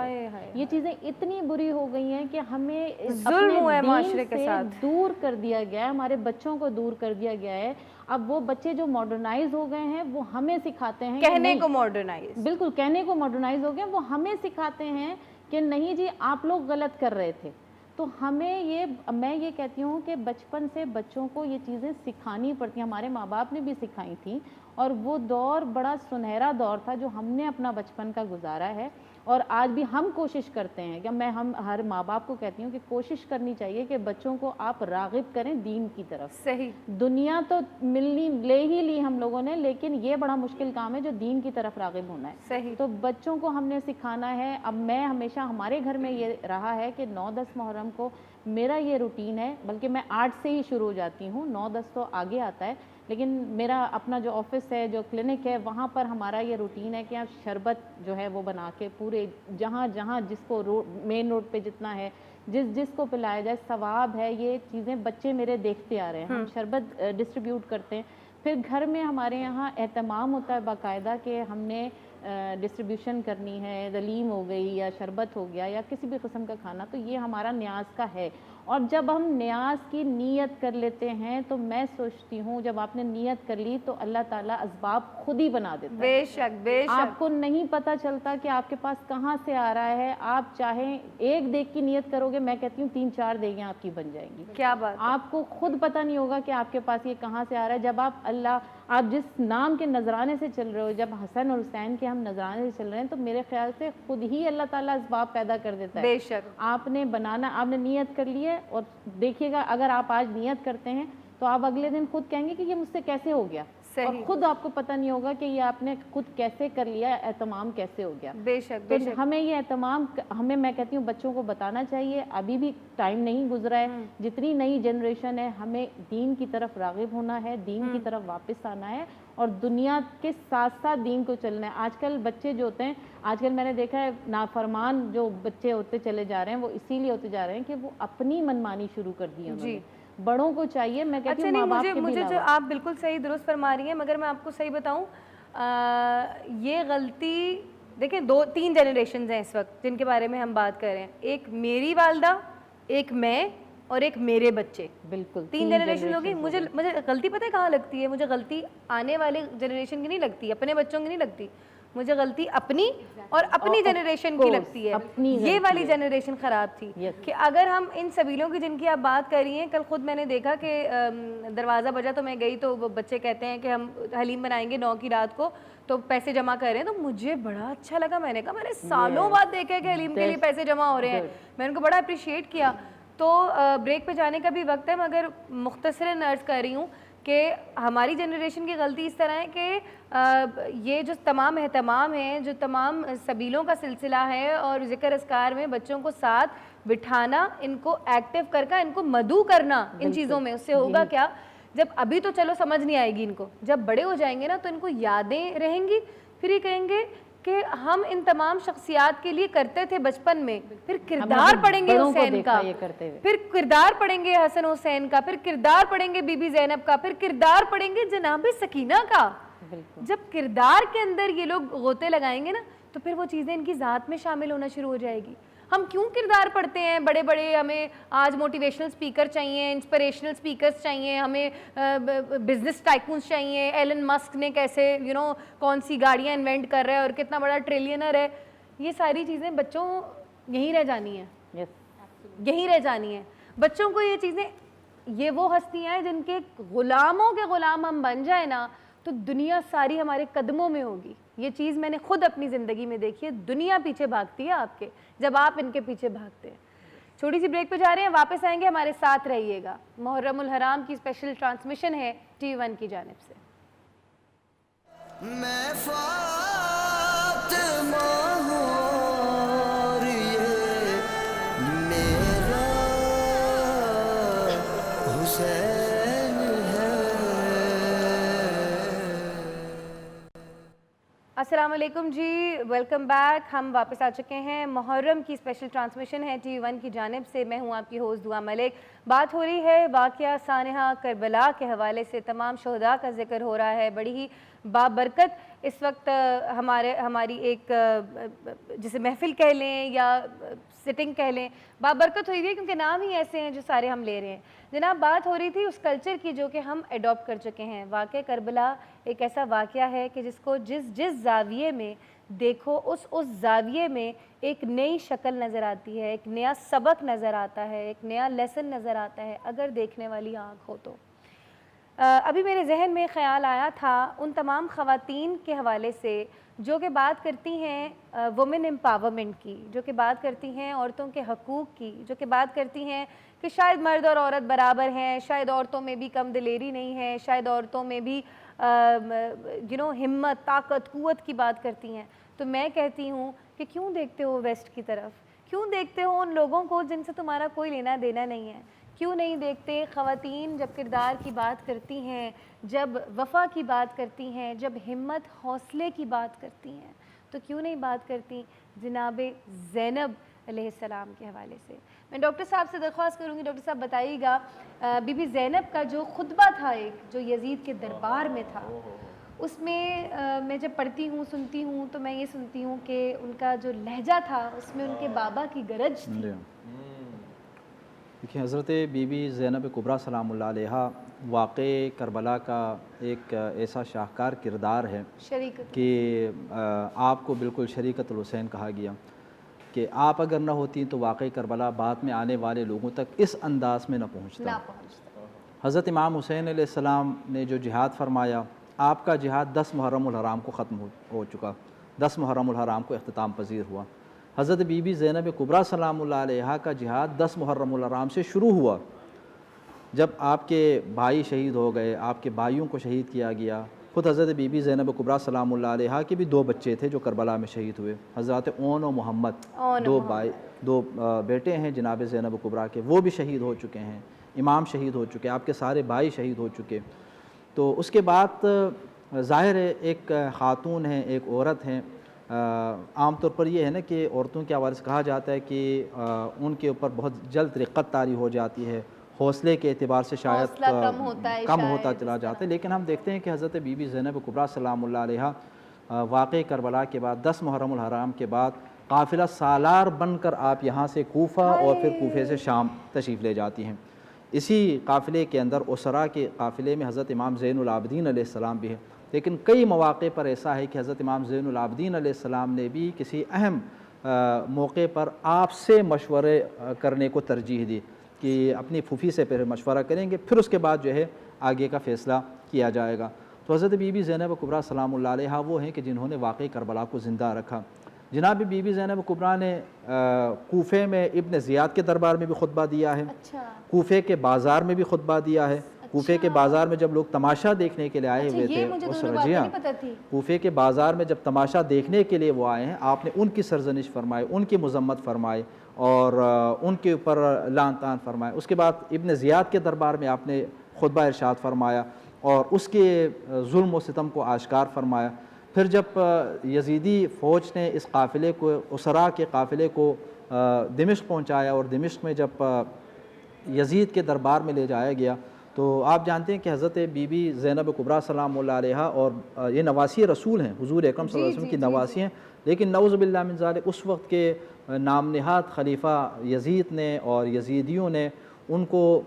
یہ چیزیں اتنی بری ہو گئی ہیں کہ ہمیں ظلم ہوا ہے اپنے معاشرے دین کے سے ساتھ، دور کر دیا گیا ہے، ہمارے بچوں کو دور کر دیا گیا ہے۔ اب وہ بچے جو ماڈرنائز ہو گئے ہیں وہ ہمیں سکھاتے ہیں کہنے کو ماڈرنائز، بالکل کہنے کو ماڈرنائز ہو گئے، وہ ہمیں سکھاتے ہیں کہ نہیں جی آپ لوگ غلط کر رہے تھے۔ تو ہمیں میں یہ کہتی ہوں کہ بچپن سے بچوں کو یہ چیزیں سکھانی پڑتی ہیں، ہمارے ماں باپ نے بھی سکھائی تھیں، اور وہ دور بڑا سنہرا دور تھا جو ہم نے اپنا بچپن کا گزارا ہے، اور آج بھی ہم کوشش کرتے ہیں کہ ہم ہر ماں باپ کو کہتی ہوں کہ کوشش کرنی چاہیے کہ بچوں کو آپ راغب کریں دین کی طرف۔ صحیح، دنیا تو لے ہی لی ہم لوگوں نے، لیکن یہ بڑا مشکل کام ہے جو دین کی طرف راغب ہونا ہے۔ صحیح، تو بچوں کو ہم نے سکھانا ہے۔ اب میں ہمیشہ ہمارے گھر میں یہ رہا ہے کہ 9-10 محرم کو میرا یہ روٹین ہے، بلکہ میں 8 سے ہی شروع ہو جاتی ہوں، 9-10 تو آگے آتا ہے، لیکن میرا اپنا جو آفس ہے جو کلینک ہے وہاں پر ہمارا یہ روٹین ہے کہ آپ شربت جو ہے وہ بنا کے پورے جہاں جہاں جس کو مین روڈ پہ جتنا ہے جس کو پلایا جائے، ثواب ہے، یہ چیزیں بچے میرے دیکھتے آ رہے ہیں، ہم شربت ڈسٹریبیوٹ کرتے ہیں۔ پھر گھر میں ہمارے یہاں اہتمام ہوتا ہے باقاعدہ کہ ہم نے ڈسٹریبیوشن کرنی ہے، دلیم ہو گئی یا شربت ہو گیا یا کسی بھی قسم کا کھانا، تو یہ ہمارا نیاز کا ہے۔ اور جب ہم نیاز کی نیت کر لیتے ہیں تو میں سوچتی ہوں جب آپ نے نیت کر لی تو اللہ تعالیٰ اسباب خود ہی بنا دیتا ہے، بے شک بے شک، آپ کو نہیں پتہ چلتا کہ آپ کے پاس کہاں سے آ رہا ہے۔ آپ چاہیں ایک دیگ کی نیت کرو گے، میں کہتی ہوں 3-4 دیگیں آپ کی بن جائیں گی، کیا بات، آپ کو خود پتہ نہیں ہوگا کہ آپ کے پاس یہ کہاں سے آ رہا ہے۔ جب آپ جس نام کے نذرانے سے چل رہے ہو، جب حسن اور حسین کے ہم نذرانے سے چل رہے ہیں تو میرے خیال سے خود ہی اللہ تعالیٰ اسباب پیدا کر دیتا ہے. بے شک. آپ نے بنانا، آپ نے نیت کر لی ہے، اور دیکھیے گا اگر آپ آج نیت کرتے ہیں تو آپ اگلے دن خود کہیں گے کہ یہ مجھ سے کیسے ہو گیا، اور خود آپ کو پتہ نہیں ہوگا کہ یہ آپ نے خود کیسے کر لیا، اہتمام کیسے ہو گیا. بے شک تو ہمیں یہ اہتمام، ہمیں میں کہتی ہوں بچوں کو بتانا چاہیے. ابھی بھی ٹائم نہیں گزرا ہے، جتنی نئی جنریشن ہے ہمیں دین کی طرف راغب ہونا ہے، دین کی طرف واپس آنا ہے، اور دنیا کے ساتھ ساتھ دین کو چلنا ہے. آج کل بچے جو ہوتے ہیں، آج کل میں نے دیکھا ہے نافرمان جو بچے ہوتے چلے جا رہے ہیں وہ اسی لیے ہوتے جا رہے ہیں کہ وہ اپنی منمانی شروع کر دی انہوں نے. بڑوں کو چاہیے، میں کہتی ہوں ماں باپ کے بھی مجھے جو علاوہ. آپ بالکل صحیح درست فرما رہی ہیں، مگر میں آپ کو صحیح بتاؤں، یہ غلطی دیکھیں 2-3 جنریشنز ہیں اس وقت جن کے بارے میں ہم بات کر رہے ہیں. ایک میری والدہ، ایک میں، اور ایک میرے بچے. بالکل 3 جنریشن ہوگی. مجھے غلطی پتہ ہے کہاں لگتی ہے؟ مجھے غلطی آنے والے جنریشن کی نہیں لگتی، اپنے بچوں کی نہیں لگتی، مجھے غلطی اپنی اور اپنی جنریشن کی لگتی ہے. یہ والی جنریشن خراب تھی کہ اگر ہم ان سبیلوں کی جن کی آپ بات کر رہی ہیں، کل خود میں نے دیکھا کہ دروازہ بجا تو میں گئی تو وہ بچے کہتے ہیں کہ ہم حلیم بنائیں گے 9 کی رات کو، تو پیسے جمع کر رہے ہیں. تو مجھے بڑا اچھا لگا. میں نے کہا میں نے سالوں بعد دیکھا کہ حلیم کے لیے پیسے جمع ہو رہے ہیں. میں نے ان کو بڑا اپریشیٹ کیا. تو بریک پہ جانے کا بھی وقت ہے، مگر مختصراً عرض کر رہی ہوں کہ ہماری جنریشن کی غلطی اس طرح ہے کہ یہ جو تمام اہتمام ہیں، جو تمام سبیلوں کا سلسلہ ہے اور ذکر اذکار میں بچوں کو ساتھ بٹھانا، ان کو ایکٹیو کر کے ان کو مدعو کرنا ان چیزوں میں، اس سے ہوگا کیا؟ جب ابھی تو چلو سمجھ نہیں آئے گی ان کو، جب بڑے ہو جائیں گے نا تو ان کو یادیں رہیں گی. پھر یہ کہیں گے کہ ہم ان تمام شخصیات کے لیے کرتے تھے بچپن میں، پھر کردار پڑھیں گے حسین کا، پھر کردار پڑھیں گے حسن حسین کا، پھر کردار پڑھیں گے بی بی زینب کا، پھر کردار پڑھیں گے جناب سکینہ کا. جب کردار کے اندر یہ لوگ غوطے لگائیں گے نا تو پھر وہ چیزیں ان کی ذات میں شامل ہونا شروع ہو جائے گی. ہم کیوں کردار پڑھتے ہیں بڑے بڑے؟ ہمیں آج موٹیویشنل سپیکر چاہیے، انسپریشنل سپیکرز چاہیے، ہمیں بزنس ٹائکونز چاہیے. ایلن مسک نے کیسے کون سی گاڑیاں انوینٹ کر رہا ہے اور کتنا بڑا ٹریلینر ہے. یہ ساری چیزیں بچوں یہیں رہ جانی ہیں، یہیں رہ جانی ہیں. بچوں کو یہ چیزیں، یہ وہ ہستیاں ہیں جن کے غلاموں کے غلام ہم بن جائیں نا تو دنیا ساری ہمارے قدموں میں ہوگی. یہ چیز میں نے خود اپنی زندگی میں دیکھی ہے. دنیا پیچھے بھاگتی ہے آپ کے جب آپ ان کے پیچھے بھاگتے ہیں. چھوٹی سی بریک پہ جا رہے ہیں، واپس آئیں گے، ہمارے ساتھ رہیے گا. محرم الحرام کی اسپیشل ٹرانسمیشن ہے ٹی 1 کی جانب سے. میں فاطمہ ہوں اور یہ میرا حسین ہے. السلام علیکم جی، ویلکم بیک. ہم واپس آ چکے ہیں. محرم کی اسپیشل ٹرانسمیشن ہے ٹی 1 کی جانب سے. میں ہوں آپ کی ہوسٹ دعا ملک. بات ہو رہی ہے واقعہ سانحہ کربلا کے حوالے سے. تمام شہداء کا ذکر ہو رہا ہے. بڑی ہی بابرکت اس وقت ہماری ایک جسے محفل کہہ لیں یا سٹنگ کہہ لیں، بابرکت ہوئی ہوئی ہے کیونکہ نام ہی ایسے ہیں جو سارے ہم لے رہے ہیں. جناب بات ہو رہی تھی اس کلچر کی جو کہ ہم ایڈاپٹ کر چکے ہیں. واقعہ کربلا ایک ایسا واقعہ ہے کہ جس کو جس زاویے میں دیکھو اس زاویے میں ایک نئی شکل نظر آتی ہے، ایک نیا سبق نظر آتا ہے، ایک نیا لیسن نظر آتا ہے اگر دیکھنے والی آنکھ ہو تو. ابھی میرے ذہن میں خیال آیا تھا ان تمام خواتین کے حوالے سے جو کہ بات کرتی ہیں وومن امپاورمنٹ کی، جو کہ بات کرتی ہیں عورتوں کے حقوق کی، جو کہ بات کرتی ہیں کہ شاید مرد اور عورت برابر ہیں، شاید عورتوں میں بھی کم دلیری نہیں ہے، شاید عورتوں میں بھی ہمت، طاقت، قوت کی بات کرتی ہیں. تو میں کہتی ہوں کہ کیوں دیکھتے ہو ویسٹ کی طرف؟ کیوں دیکھتے ہو ان لوگوں کو جن سے تمہارا کوئی لینا دینا نہیں ہے؟ کیوں نہیں دیکھتے خواتین جب کردار کی بات کرتی ہیں، جب وفا کی بات کرتی ہیں، جب ہمت حوصلے کی بات کرتی ہیں، تو کیوں نہیں بات کرتی جناب زینب علیہ السلام کے حوالے سے؟ میں ڈاکٹر صاحب سے درخواست کروں گی، ڈاکٹر صاحب بتائیے گا بی بی زینب کا جو خطبہ تھا ایک جو یزید کے دربار میں تھا، اس میں جب پڑھتی ہوں سنتی ہوں تو میں یہ سنتی ہوں کہ ان کا جو لہجہ تھا اس میں ان کے بابا کی گرج تھی. دیکھیں حضرت بی بی زینب کبریٰ سلام اللہ علیہا واقع کربلا کا ایک ایسا شاہکار کردار ہے کہ آپ کو بالکل شریکت الحسین کہا گیا کہ آپ اگر نہ ہوتی تو واقع کربلا بعد میں آنے والے لوگوں تک اس انداز میں نہ پہنچتا. حضرت امام حسین علیہ السلام نے جو جہاد فرمایا، آپ کا جہاد 10 محرم الحرام کو ختم ہو چکا. 10 محرم الحرام کو اختتام پذیر ہوا۔ حضرت بی بی زینب کبریٰ سلام اللہ علیہا کا جہاد 10 محرم الحرام سے شروع ہوا، جب آپ کے بھائی شہید ہو گئے، آپ کے بھائیوں کو شہید کیا گیا۔ خود حضرت بی بی زینب کبریٰ سلام اللہ علیہا کے بھی 2 بچے تھے جو کربلا میں شہید ہوئے، حضرات اون و محمد، 2 بیٹے ہیں جناب زینب کبریٰ کے، وہ بھی شہید ہو چکے ہیں، امام شہید ہو چکے، آپ کے سارے بھائی شہید ہو چکے۔ تو اس کے بعد ظاہر ہے ایک خاتون ہیں، ایک عورت ہیں، عام طور پر یہ ہے نا کہ عورتوں کے حوالے سے کہا جاتا ہے کہ ان کے اوپر بہت جلد رقت طاری ہو جاتی ہے، حوصلے کے اعتبار سے شاید کم ہوتا چلا جاتا ہے، لیکن ہم دیکھتے ہیں کہ حضرت بی بی زینب کبریٰ سلام اللہ علیہا واقع کربلا کے بعد 10 محرم الحرام کے بعد قافلہ سالار بن کر آپ یہاں سے کوفہ اور پھر کوفے سے شام تشریف لے جاتی ہیں۔ اسی قافلے کے اندر اسرا کے قافلے میں حضرت امام زین العابدین علیہ السلام بھی ہے، لیکن کئی مواقع پر ایسا ہے کہ حضرت امام زین العابدین علیہ السلام نے بھی کسی اہم موقع پر آپ سے مشورے کرنے کو ترجیح دی کہ اپنی پھوپھی سے پہلے مشورہ کریں گے، پھر اس کے بعد جو ہے آگے کا فیصلہ کیا جائے گا۔ تو حضرت بی بی زینب کبریٰ سلام اللہ علیہا وہ ہیں کہ جنہوں نے واقعی کربلا کو زندہ رکھا۔ جناب بی بی زینب کبریٰ نے کوفے میں ابن زیاد کے دربار میں بھی خطبہ دیا ہے، کوفے کے بازار میں بھی خطبہ دیا ہے۔ کوفے کے بازار میں جب لوگ تماشا دیکھنے کے لیے آئے ہوئے تھے، اس رجیاں کوفے کے بازار میں جب تماشا دیکھنے کے لیے وہ آئے ہیں، آپ نے ان کی سرزنش فرمائی، ان کی مذمت فرمائی اور ان کے اوپر لعن طعن فرمائے۔ اس کے بعد ابن زیاد کے دربار میں آپ نے خطبہ ارشاد فرمایا اور اس کے ظلم و ستم کو آشکار فرمایا۔ پھر جب یزیدی فوج نے اس قافلے کو، اسرا کے قافلے کو دمشق پہنچایا اور دمشق میں جب یزید کے دربار میں لے جایا گیا تو آپ جانتے ہیں کہ حضرت بی بی زینب کبریٰ سلام اللہ علیہا اور یہ نواسی رسول ہیں، حضور اکرم صلی اللہ علیہ وسلم کی نواسی ہیں، لیکن نعوذ باللہ من ذالک اس وقت کے نام نہاد خلیفہ یزید نے اور یزیدیوں نے ان کو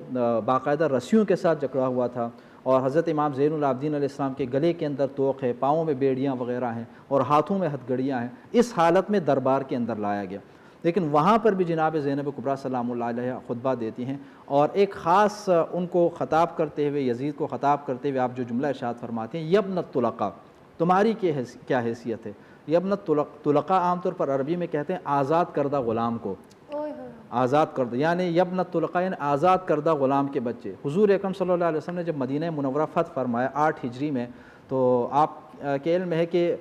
باقاعدہ رسیوں کے ساتھ جکڑا ہوا تھا، اور حضرت امام زین العابدین علیہ السلام کے گلے کے اندر توق ہے، پاؤں میں بیڑیاں وغیرہ ہیں اور ہاتھوں میں ہتھ گڑیاں ہیں۔ اس حالت میں دربار کے اندر لایا گیا، لیکن وہاں پر بھی جناب زینب کبریٰ سلام اللہ علیہا خطبہ دیتی ہیں اور ایک خاص ان کو خطاب کرتے ہوئے، یزید کو خطاب کرتے ہوئے آپ جو جملہ ارشاد فرماتے ہیں، یبن الطلقاء، تمہاری کیا حیثیت ہے؟ یبن الطلقاء عام طور پر عربی میں کہتے ہیں آزاد کردہ غلام کو، آزاد کردہ، یعنی یبن الطلقاء یعنی آزاد کردہ غلام کے بچے۔ حضور اکرم صلی اللہ علیہ وسلم نے جب مدینہ منورہ فتح فرمایا 8 ہجری میں، تو آپ کے علم ہے کہ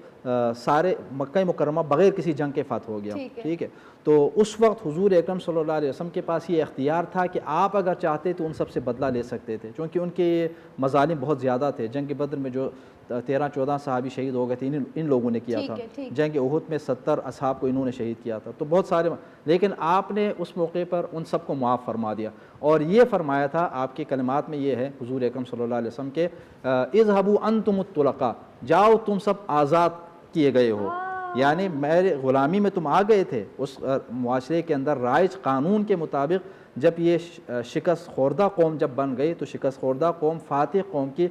سارے مکہ مکرمہ بغیر کسی جنگ کے فتح ہو گیا، ٹھیک ہے؟ تو اس وقت حضور اکرم صلی اللہ علیہ وسلم کے پاس یہ اختیار تھا کہ آپ اگر چاہتے تو ان سب سے بدلہ لے سکتے تھے، چونکہ ان کے مظالم بہت زیادہ تھے۔ جنگ بدر میں جو 13-14 صحابی شہید ہو گئے تھے ان لوگوں نے کیا تھا، جنگ احد میں 70 اصحاب کو انہوں نے شہید کیا تھا، تو بہت سارے، لیکن آپ نے اس موقع پر ان سب کو معاف فرما دیا اور یہ فرمایا تھا، آپ کے کلمات میں یہ ہے حضور اکرم صلی اللہ علیہ وسلم کے، اذهبوا انتم الطلقاء، جاؤ تم سب آزاد کیے گئے ہو، یعنی میرے غلامی میں تم آ گئے تھے۔ اس معاشرے کے اندر رائج قانون کے مطابق جب یہ شکست خوردہ قوم جب بن گئی تو شکست خوردہ قوم فاتح قوم کی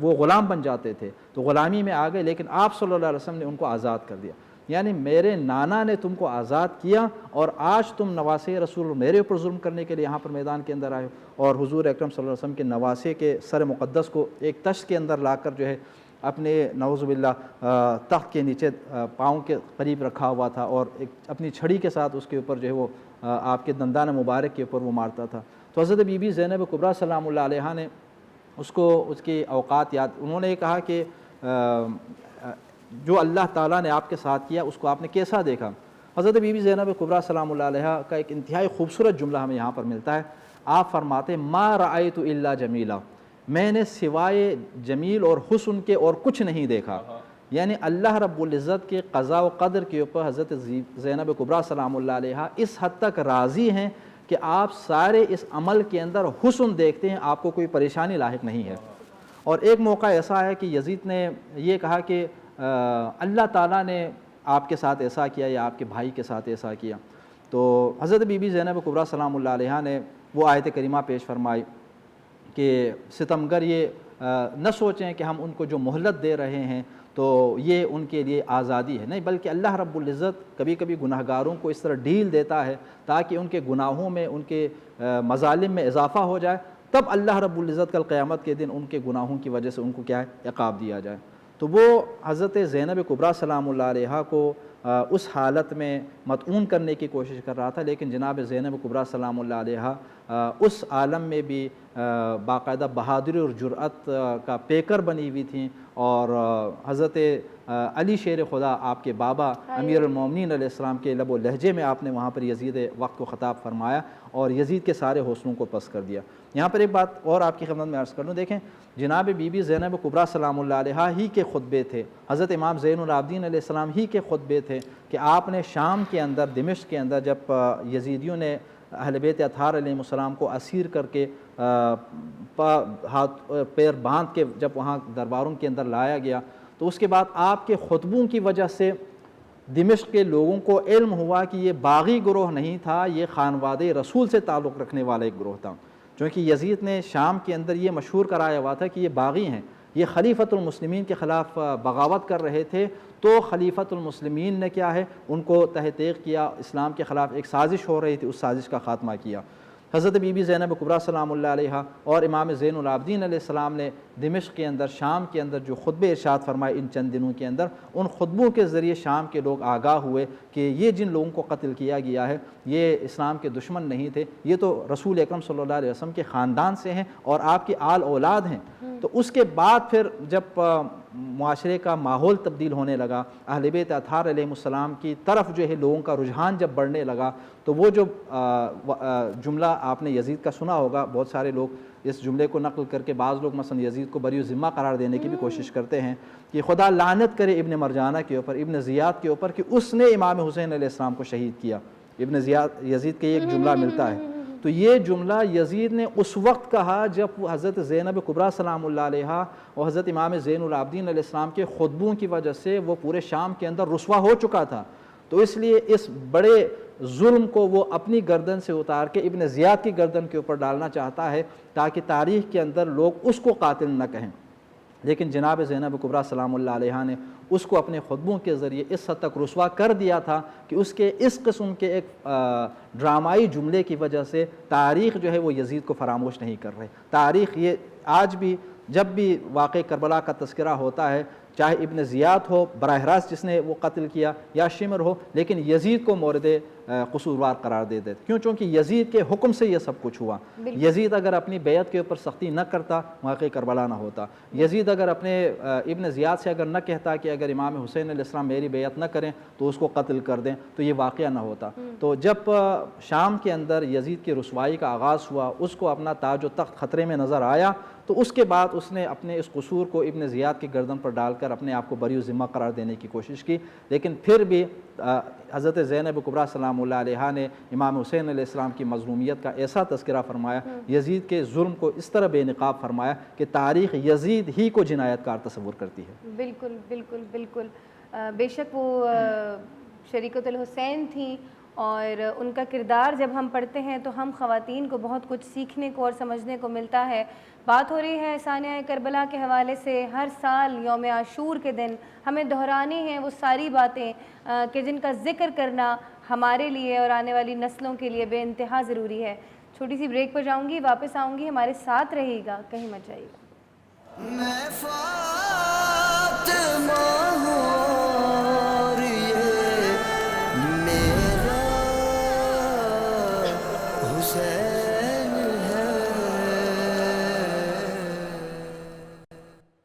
وہ غلام بن جاتے تھے، تو غلامی میں آ گئے، لیکن آپ صلی اللہ علیہ وسلم نے ان کو آزاد کر دیا، یعنی میرے نانا نے تم کو آزاد کیا اور آج تم نواسے رسول میرے اوپر ظلم کرنے کے لیے یہاں پر میدان کے اندر آئے ہو۔ اور حضور اکرم صلی اللہ علیہ وسلم کے نواسے کے سر مقدس کو ایک تشت کے اندر لا کر جو ہے اپنے نعوذ باللہ تخت کے نیچے پاؤں کے قریب رکھا ہوا تھا اور ایک اپنی چھڑی کے ساتھ اس کے اوپر جو ہے وہ آپ کے دندان مبارک کے اوپر وہ مارتا تھا۔ تو حضرت بی بی زینب کبریٰ سلام اللہ علیہا نے اس کو اس کی اوقات یاد، انہوں نے یہ کہا کہ جو اللہ تعالیٰ نے آپ کے ساتھ کیا اس کو آپ نے کیسا دیکھا؟ حضرت بی بی زینب کبریٰ سلام اللہ علیہا کا ایک انتہائی خوبصورت جملہ ہمیں یہاں پر ملتا ہے۔ آپ فرماتے ما رأیت الا جمیلا، میں نے سوائے جمیل اور حسن کے اور کچھ نہیں دیکھا، یعنی اللہ رب العزت کے قضاء و قدر کے اوپر حضرت زینب کبریٰ سلام اللہ علیہا اس حد تک راضی ہیں کہ آپ سارے اس عمل کے اندر حسن دیکھتے ہیں، آپ کو کوئی پریشانی لاحق نہیں ہے۔ اور ایک موقع ایسا ہے کہ یزید نے یہ کہا کہ اللہ تعالیٰ نے آپ کے ساتھ ایسا کیا یا آپ کے بھائی کے ساتھ ایسا کیا، تو حضرت بی بی زینب کبریٰ سلام اللہ علیہا نے وہ آیت کریمہ پیش فرمائی کہ ستمگر یہ نہ سوچیں کہ ہم ان کو جو مہلت دے رہے ہیں تو یہ ان کے لیے آزادی ہے، نہیں، بلکہ اللہ رب العزت کبھی کبھی گناہگاروں کو اس طرح ڈھیل دیتا ہے تاکہ ان کے گناہوں میں، ان کے مظالم میں اضافہ ہو جائے، تب اللہ رب العزت کل قیامت کے دن ان کے گناہوں کی وجہ سے ان کو کیا ہے عقاب دیا جائے۔ تو تو وہ حضرت زینب کبریٰ سلام اللہ علیہا کو اس حالت میں مطعون کرنے کی کوشش کر رہا تھا، لیکن جناب زینب کبریٰ سلام اللہ علیہا اس عالم میں بھی باقاعدہ بہادری اور جرأت کا پیکر بنی ہوئی تھیں، اور حضرت علی شیر خدا آپ کے بابا امیر المومنین علیہ السلام کے لب و لہجے میں آپ نے وہاں پر یزید وقت کو خطاب فرمایا اور یزید کے سارے حوصلوں کو پس کر دیا۔ یہاں پر ایک بات اور آپ کی خدمت میں عرض کر لوں، دیکھیں جناب بی بی زینب کبریٰ سلام اللہ علیہا ہی کے خطبے تھے، حضرت امام زین العابدین علیہ السلام ہی کے خطبے تھے کہ آپ نے شام کے اندر، دمشق کے اندر جب یزیدیوں نے اہل بیت اطہار علیہ السلام کو اسیر کر کے ہاتھ پیر باندھ کے جب وہاں درباروں کے اندر لایا گیا، تو اس کے بعد آپ کے خطبوں کی وجہ سے دمشق کے لوگوں کو علم ہوا کہ یہ باغی گروہ نہیں تھا، یہ خانوادہ رسول سے تعلق رکھنے والا ایک گروہ تھا، چونکہ یزید نے شام کے اندر یہ مشہور کرایا ہوا تھا کہ یہ باغی ہیں، یہ خلیفۃ المسلمین کے خلاف بغاوت کر رہے تھے، تو خلیفۃ المسلمین نے کیا ہے ان کو تحقیق کیا، اسلام کے خلاف ایک سازش ہو رہی تھی، اس سازش کا خاتمہ کیا۔ حضرت بی بی زینب کبریٰ سلام اللہ علیہا اور امام زین العابدین علیہ السلام نے دمشق کے اندر، شام کے اندر جو خطبے ارشاد فرمائے ان چند دنوں کے اندر، ان خطبوں کے ذریعے شام کے لوگ آگاہ ہوئے کہ یہ جن لوگوں کو قتل کیا گیا ہے یہ اسلام کے دشمن نہیں تھے، یہ تو رسول اکرم صلی اللہ علیہ وسلم کے خاندان سے ہیں اور آپ کی آل اولاد ہیں۔ تو اس کے بعد پھر جب معاشرے کا ماحول تبدیل ہونے لگا، اہل بیت اطہار علیہ السلام کی طرف جو ہے لوگوں کا رجحان جب بڑھنے لگا، تو وہ جو جملہ آپ نے یزید کا سنا ہوگا، بہت سارے لوگ اس جملے کو نقل کر کے بعض لوگ مثلا یزید کو بری ذمہ قرار دینے کی بھی کوشش کرتے ہیں کہ خدا لعنت کرے ابن مرجانہ کے اوپر، ابن زیاد کے اوپر، کہ اس نے امام حسین علیہ السلام کو شہید کیا۔ ابن زیاد یزید کے ایک جملہ ملتا ہے، تو یہ جملہ یزید نے اس وقت کہا جب حضرت زینب کبریٰ سلام اللہ علیہا اور حضرت امام زین العابدین علیہ السلام کے خطبوں کی وجہ سے وہ پورے شام کے اندر رسوا ہو چکا تھا، تو اس لیے اس بڑے ظلم کو وہ اپنی گردن سے اتار کے ابن زیاد کی گردن کے اوپر ڈالنا چاہتا ہے تاکہ تاریخ کے اندر لوگ اس کو قاتل نہ کہیں۔ لیکن جناب زینب کبریٰ سلام اللہ علیہا نے اس کو اپنے خطبوں کے ذریعے اس حد تک رسوا کر دیا تھا کہ اس کے اس قسم کے ایک ڈرامائی جملے کی وجہ سے تاریخ جو ہے وہ یزید کو فراموش نہیں کر رہے۔ تاریخ یہ آج بھی جب بھی واقع کربلا کا تذکرہ ہوتا ہے، چاہے ابن زیاد ہو براہ راست جس نے وہ قتل کیا یا شمر ہو، لیکن یزید کو مورد قصوروار قرار دے دیتے، کیوں؟ چونکہ یزید کے حکم سے یہ سب کچھ ہوا۔ یزید اگر اپنی بیعت کے اوپر سختی نہ کرتا واقع کربلا نہ ہوتا، یزید اگر اپنے ابن زیاد سے اگر نہ کہتا کہ اگر امام حسین علیہ السلام میری بیعت نہ کریں تو اس کو قتل کر دیں تو یہ واقعہ نہ ہوتا۔ تو جب شام کے اندر یزید کی رسوائی کا آغاز ہوا، اس کو اپنا تاج و تخت خطرے میں نظر آیا، تو اس کے بعد اس نے اپنے اس قصور کو ابن زیاد کی گردن پر ڈال کر اپنے آپ کو بری ذمہ قرار دینے کی کوشش کی، لیکن پھر بھی حضرت زینب کبریٰ سلام اللہ علیہا نے امام حسین علیہ السلام کی مظلومیت کا ایسا تذکرہ فرمایا، یزید کے ظلم کو اس طرح بے نقاب فرمایا کہ تاریخ یزید ہی کو جنایت کار تصور کرتی ہے۔ بالکل بالکل بالکل، بے شک وہ شریکۃ الحسین تھیں، اور ان کا کردار جب ہم پڑھتے ہیں تو ہم خواتین کو بہت کچھ سیکھنے کو اور سمجھنے کو ملتا ہے۔ بات ہو رہی ہے ثانیہ کربلا کے حوالے سے، ہر سال یوم عاشور کے دن ہمیں دہرانی ہیں وہ ساری باتیں کہ جن کا ذکر کرنا ہمارے لیے اور آنے والی نسلوں کے لیے بے انتہا ضروری ہے۔ چھوٹی سی بریک پر جاؤں گی، واپس آؤں گی، ہمارے ساتھ رہے گا، کہیں مت جائیے گا۔ میں فاطمہ ہوں اور یہ میرا حسین ہے۔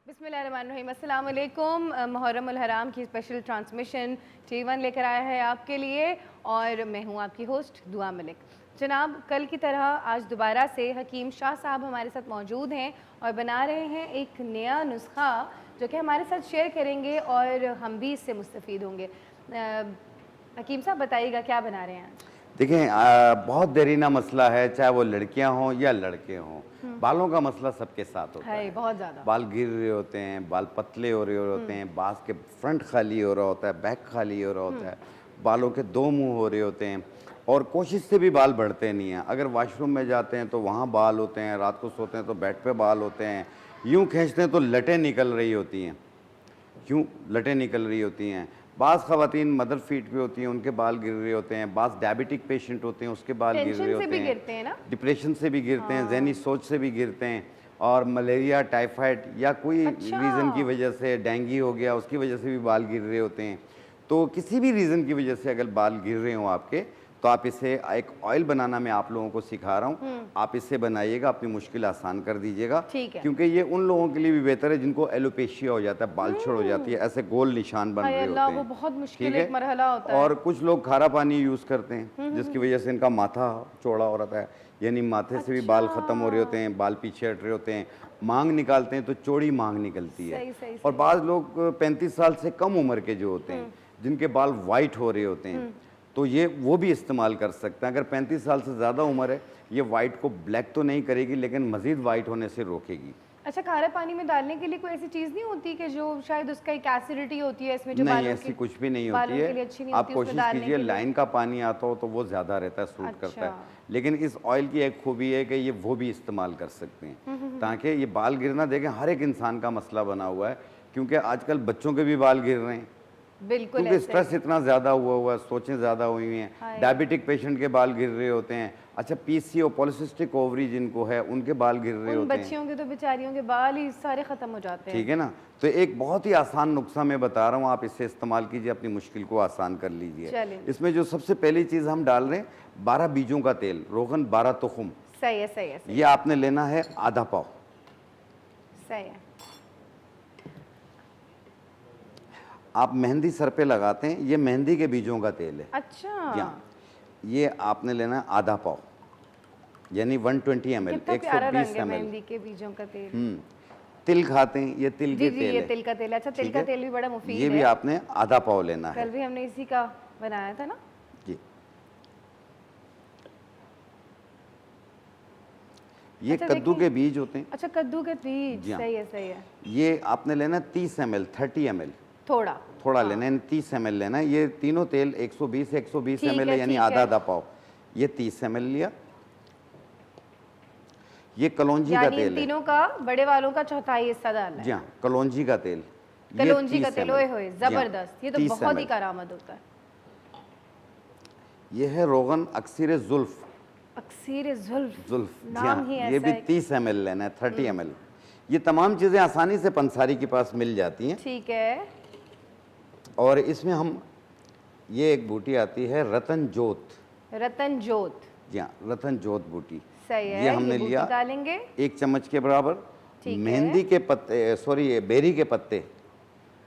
بسم اللہ الرحمن الرحیم، السلام علیکم۔ محرم الحرام کی اسپیشل ٹرانسمیشن T1 لے کر آیا ہے آپ کے لیے، اور میں ہوں آپ کی ہوسٹ دعا ملک۔ جناب، کل کی طرح آج دوبارہ سے حکیم شاہ صاحب ہمارے ساتھ موجود ہیں اور بنا رہے ہیں ایک نیا نسخہ جو کہ ہمارے ساتھ شیئر کریں گے اور ہم بھی اس سے مستفید ہوں گے۔ حکیم صاحب بتائیے گا کیا بنا رہے ہیں آج؟ دیکھیں، بہت دیرینہ مسئلہ ہے، چاہے وہ لڑکیاں ہوں یا لڑکے ہوں، بالوں کا مسئلہ سب کے ساتھ ہوتا ہے۔ بہت زیادہ بال گر رہے ہوتے ہیں، بال پتلے ہو رہے ہوتے ہیں، بعض کے فرنٹ خالی ہو رہا ہوتا ہے، بیک خالی ہو رہا ہوتا ہے، بالوں کے دو منہ ہو رہے ہوتے ہیں، اور کوشش سے بھی بال بڑھتے نہیں ہیں۔ اگر واش روم میں جاتے ہیں تو وہاں بال ہوتے ہیں، رات کو سوتے ہیں تو بیڈ پہ بال ہوتے ہیں، یوں کھینچتے ہیں تو لٹیں نکل رہی ہوتی ہیں، کیوں لٹیں نکل رہی ہوتی ہیں۔ بعض خواتین مدر فیٹ پہ ہوتی ہیں، ان کے بال گر رہے ہوتے ہیں، بعض ڈائبٹک پیشنٹ ہوتے ہیں، اس کے بال گر رہے ہوتے ہیں، ڈپریشن سے بھی گرتے ہیں، ذہنی سوچ سے بھی گرتے ہیں، اور ملیریا، ٹائیفائڈ یا کوئی ریزن کی وجہ سے ڈینگی ہو گیا، اس کی وجہ سے بھی بال گر رہے ہوتے ہیں. تو کسی بھی ریزن کی وجہ سے اگر بال گر رہے ہوں آپ کے، تو آپ اسے ایک آئل بنانا میں آپ لوگوں کو سکھا رہا ہوں، آپ اس سے بنائیے گا، اپنی مشکل آسان کر دیجیے گا. کیونکہ یہ ان لوگوں کے لیے بھی بہتر ہے جن کو ایلوپیشیا ہو جاتا ہے، بال چھڑ ہو جاتی ہے، ایسے گول نشان بن رہے ہوتے ہیں. وہ بہت مشکل ایک مرحلہ ہوتا ہے. اور کچھ لوگ کھارا پانی یوز کرتے ہیں جس کی وجہ سے ان کا ماتھا چوڑا ہو رہتا ہے، یعنی ماتھے سے بھی بال ختم ہو رہے ہوتے ہیں، بال پیچھے ہٹ رہے ہوتے ہیں. مانگ نکالتے ہیں تو چوڑی مانگ نکلتی ہے. اور بعض لوگ 35 سال سے کم عمر کے جو ہوتے ہیں جن کے بال وائٹ ہو رہے ہوتے ہیں، تو یہ وہ بھی استعمال کر سکتے ہیں. اگر 35 سال سے زیادہ عمر ہے، یہ وائٹ کو بلیک تو نہیں کرے گی لیکن مزید وائٹ ہونے سے روکے گی. اچھا، کھارے پانی میں ڈالنے کے لیے کوئی ایسی چیز نہیں ہوتی کہ جو شاید اس کا ایک ایسیڈیٹی ہوتی ہے اس میں جو نہیں، ایسی کچھ بھی نہیں ہوتی ہے. آپ کوشش کیجئے لائن کا پانی آتا ہو تو وہ زیادہ رہتا ہے، سوٹ کرتا ہے. لیکن اس آئل کی ایک خوبی ہے کہ یہ وہ بھی استعمال کر سکتے ہیں تاکہ یہ بال گرنا، دیکھیں ہر ایک انسان کا مسئلہ بنا ہوا ہے، کیونکہ آج کل بچوں کے بھی بال گر رہے ہیں. بالکل، کیونکہ اسٹریس اتنا زیادہ ہوا ہے، سوچیں زیادہ ہوئی ہیں. ڈائبٹک پیشنٹ کے بال گر رہے ہوتے ہیں. اچھا، پی سی او پولیسسٹک اووری جن کو ہے ان کے بال گر رہے ہوتے ہیں. بچیوں کے تو بیچاریوں کے بال ہی سارے ختم ہو جاتے ہیں. ٹھیک ہے نا. تو ایک بہت ہی آسان نسخہ میں بتا رہا ہوں، آپ اسے استعمال کیجئے، اپنی مشکل کو آسان کر لیجئے. اس میں جو سب سے پہلی چیز ہم ڈال رہے ہیں 12 بیجوں کا تیل، روغن 12 تخم. صحیح ہے، صحیح ہے. یہ آپ نے لینا ہے آدھا پاؤ. صحیح ہے. آپ مہندی سر پہ لگاتے ہیں، یہ مہندی کے بیجوں کا تیل ہے. اچھا. یہ آپ نے لینا ہے آدھا پاؤ، یعنی 120 ml، 120 ml. مہندی کے بیجوں کا تیل. تل کھاتے ہیں، یہ تل کے تیل ہے. یہ تل کا تیل. اچھا، تل کا تیل بھی بڑا مفید ہے. یہ بھی آپ نے آدھا پاؤ لینا ہے. کل بھی ہم نے اسی کا بنایا تھا نا. جی. یہ کدو کے بیج ہوتے ہیں. اچھا، کدو کے بیج. صحیح ہے، صحیح ہے. یہ آپ نے لینا 30 ml، 30 ml. تھوڑا لینا ہے، 30 ml لینا ہے. یہ تینوں تیل 120 ml ہے، یعنی آدھا پاؤ. یہ 30 ml لیا. یہ کلونجی کا تیل ہے، تینوں کا بڑے والوں کا چوتھائی حصہ ڈالنا ہے. جی ہاں، کلونجی کا تیل. کلونجی کا تیل، اوئے ہوئے زبردست. یہ تو بہت ہی کارآمد ہوتا ہے. یہ ہے روغن اکثیر زلف. اکثیر زلف. نام ہی ایسا ہے. یہ بھی 30 ml لینا ہے، 30 ml. یہ تمام چیزیں آسانی سے پنساری کے پاس مل جاتی ہیں. ٹھیک ہے. اور اس میں ہم یہ ایک بوٹی آتی ہے رتن جوت. رتن جوت. جی ہاں، رتن جوت بوٹی. صحیح ہے. یہ ہم نے لیا ڈالیں گے 1 چمچ کے برابر. مہندی کے پتے، سوری، بیری کے پتے.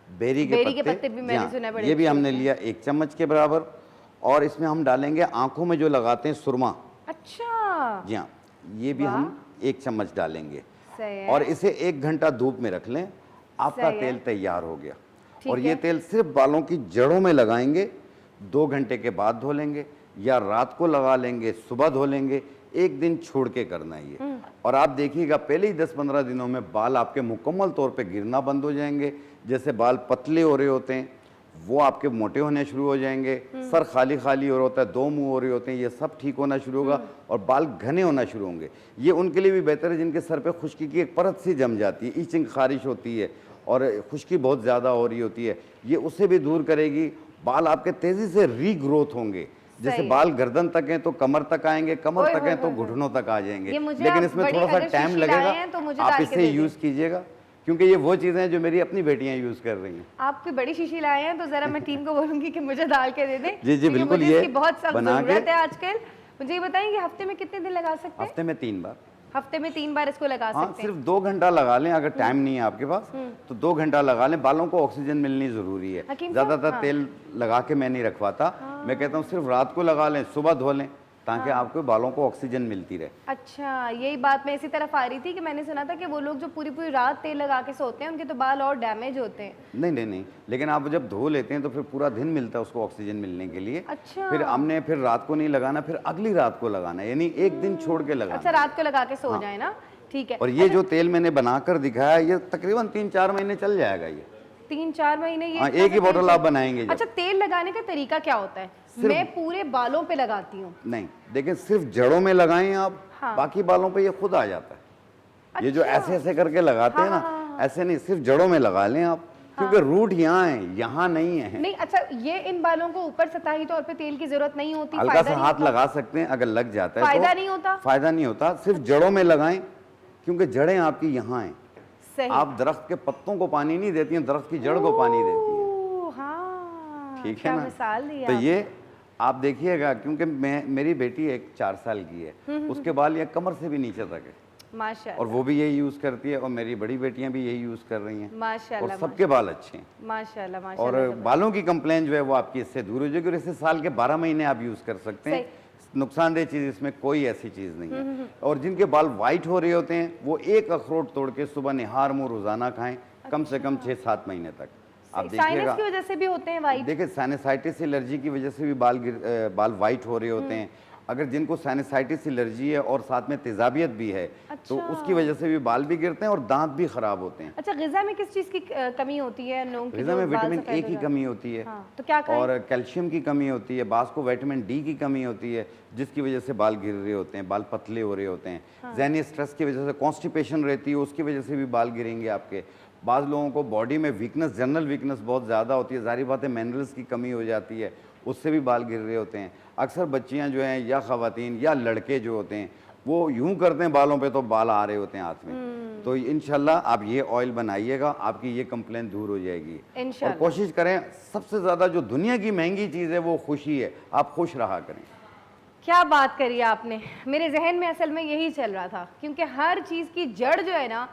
بیری کے پتے بھی میں نے سنا ہے، یہ بھی ہم نے لیا 1 چمچ کے برابر. اور اس میں ہم ڈالیں گے آنکھوں میں جو لگاتے ہیں سرما. اچھا. جی ہاں، یہ بھی ہم 1 چمچ ڈالیں گے. اور اسے 1 گھنٹہ دھوپ میں رکھ لیں. آپ کا تیل تیار ہو گیا. اور یہ تیل صرف بالوں کی جڑوں میں لگائیں گے. 2 گھنٹے کے بعد دھو لیں گے، یا رات کو لگا لیں گے، صبح دھو لیں گے. 1 دن چھوڑ کے کرنا ہے یہ. اور آپ دیکھیے گا پہلے ہی 10-15 دنوں میں بال آپ کے مکمل طور پہ گرنا بند ہو جائیں گے. جیسے بال پتلے ہو رہے ہوتے ہیں وہ آپ کے موٹے ہونے شروع ہو جائیں گے. سر خالی خالی ہو رہا ہوتا ہے، 2 منہ ہو رہے ہوتے ہیں، یہ سب ٹھیک ہونا شروع ہوگا. اور بال گھنے ہونا شروع ہوں گے. یہ ان کے لیے بھی بہتر ہے جن کے سر پہ خشکی کی ایک پرت سی جم جاتی ہے، ایچنگ، خارش ہوتی ہے اور خشکی بہت زیادہ ہو رہی ہوتی ہے. یہ اسے بھی دور کرے گی. بال آپ کے تیزی سے ری گروتھ ہوں گے. جیسے بال گردن تک ہیں تو کمر تک آئیں گے، کمر تک ہیں تو گھٹنوں تک آ جائیں گے. لیکن اس میں تھوڑا سا ٹائم لگے گا. آپ اسے یوز کیجئے گا کیونکہ یہ وہ چیزیں ہیں جو میری اپنی بیٹیاں یوز کر رہی ہیں. آپ کی بڑی شیشی لائے ہیں تو ذرا میں ٹیم کو بولوں گی کہ مجھے ڈال کے دے دیں. جی بالکل، یہ بہت سخت ضرورت ہے آج کل. مجھے یہ بتائیں کہ ہفتے میں کتنے دن لگا سکتے ہیں؟ ہفتے میں 3 بار. ہفتے میں 3 بار اس کو لگا سکتے ہیں. صرف 2 گھنٹہ لگا لیں. اگر ٹائم نہیں ہے آپ کے پاس تو 2 گھنٹہ لگا لیں. بالوں کو آکسیجن ملنی ضروری ہے. زیادہ تر تیل لگا کے میں نہیں رکھواتا. میں کہتا ہوں صرف رات کو لگا لیں، صبح دھو لیں تاکہ آپ کے بالوں کو آکسیجن ملتی رہے. اچھا، یہی بات میں اسی طرف آ رہی تھی کہ میں نے سنا تھا کہ وہ لوگ جو پوری رات تیل لگا کے سوتے ہیں ان کے تو بال اور ڈیمیج ہوتے ہیں. نہیں، لیکن آپ جب دھو لیتے ہیں تو پھر پورا دن ملتا ہے اس کو آکسیجن ملنے کے لیے. اچھا. پھر ہم نے رات کو نہیں لگانا، پھر اگلی رات کو لگانا، یعنی 1 دن چھوڑ کے لگانا. اچھا، رات کو لگا کے سو جائیں نا. ٹھیک ہے. اور یہ جو تیل میں نے بنا کر دکھایا یہ تقریباً 3-4 مہینے چل جائے گا. یہ 3-4 مہینے ایک ہی بوٹل آپ بنائیں گے. اچھا، تیل لگانے کا طریقہ کیا ہوتا ہے؟ میں پورے بالوں پہ لگاتی ہوں. نہیں، دیکھیں صرف جڑوں میں لگائیں آپ، باقی بالوں پہ یہ خود آ جاتا ہے. یہ جو ایسے کر کے لگاتے ہیں نا، ایسے نہیں، صرف جڑوں میں لگا لیں آپ، کیونکہ روٹ یہاں ہیں، یہاں نہیں ہے. نہیں، اچھا، یہ ان بالوں کو اوپر سطحی طور پہ تیل کی ضرورت نہیں ہوتی؟ ہلکا سا ہاتھ لگا سکتے ہیں، اگر لگ جاتا ہے فائدہ نہیں ہوتا. فائدہ نہیں ہوتا. صرف جڑوں میں لگائیں کیونکہ جڑیں آپ کی یہاں ہیں. صحیح. آپ درخت کے پتوں کو پانی نہیں دیتی ہیں, درخت کی جڑ کو پانی دیتی ہیں. ہاں, ٹھیک ہے کیا نا. مثال دی تو آپ. یہ آپ دیکھیے گا, کیونکہ میری بیٹی 4 سال کی ہے, اس کے بال یہ کمر سے بھی نیچے تک ہے, ماشاء اور وہ بھی یہی یوز کرتی ہے, اور میری بڑی بیٹیاں بھی یہی یوز کر رہی ہیں, ماشاء اور اللہ, سب کے بال اچھے ہیں. ماشاء اللہ, ماشاء اور اللہ. بالوں کی کمپلین جو ہے وہ آپ کی اس سے دور ہو جائے گی, اور اسے سال کے 12 مہینے آپ یوز کر سکتے ہیں. نقصان دہ چیز اس میں کوئی ایسی چیز نہیں ہے. اور جن کے بال وائٹ ہو رہے ہوتے ہیں وہ ایک اخروٹ توڑ کے صبح نہار منہ روزانہ کھائیں, کم سے کم 6-7 مہینے تک. آپ دیکھیے سائنس گا, کی وجہ سے بھی ہوتے ہیں وائٹ. دیکھیں سائنسائٹس الرجی کی وجہ سے بھی بال وائٹ ہو رہے ہوتے ہیں. اگر جن کو سائنسائٹس الرجی ہے اور ساتھ میں تیزابیت بھی ہے تو اس کی وجہ سے بھی بال بھی گرتے ہیں اور دانت بھی خراب ہوتے ہیں. اچھا, غذا میں کس چیز کی کمی ہوتی ہے؟ غذا میں وٹامن اے کی کمی ہوتی ہے, تو کیا کھائیں؟ اور کیلشیم کی کمی ہوتی ہے, بعض کو وٹامن ڈی کی کمی ہوتی ہے, جس کی وجہ سے بال گر رہے ہوتے ہیں, بال پتلے ہو رہے ہوتے ہیں. ذہنی سٹریس کی وجہ سے کانسٹیپیشن رہتی ہے, اس کی وجہ سے بھی بال گریں گے آپ کے. بعض لوگوں کو باڈی میں ویکنس, جنرل ویکنس بہت زیادہ ہوتی ہے, ظاہری بات ہے منرلز کی کمی ہو جاتی ہے, اس سے بھی بال گر رہے ہوتے ہیں. اکثر بچیاں جو ہیں یا خواتین یا لڑکے جو ہوتے ہیں وہ یوں کرتے ہیں بالوں پہ تو بال آ رہے ہوتے ہیں ہاتھ میں. تو انشاءاللہ آپ یہ آئل بنائیے گا, آپ کی یہ کمپلین دور ہو جائے گی. اور کوشش کریں, سب سے زیادہ جو دنیا کی مہنگی چیز ہے وہ خوشی ہے, آپ خوش رہا کریں. کیا بات کری آپ نے, میرے ذہن میں اصل میں یہی چل رہا تھا, کیونکہ ہر چیز کی جڑ جو ہے نا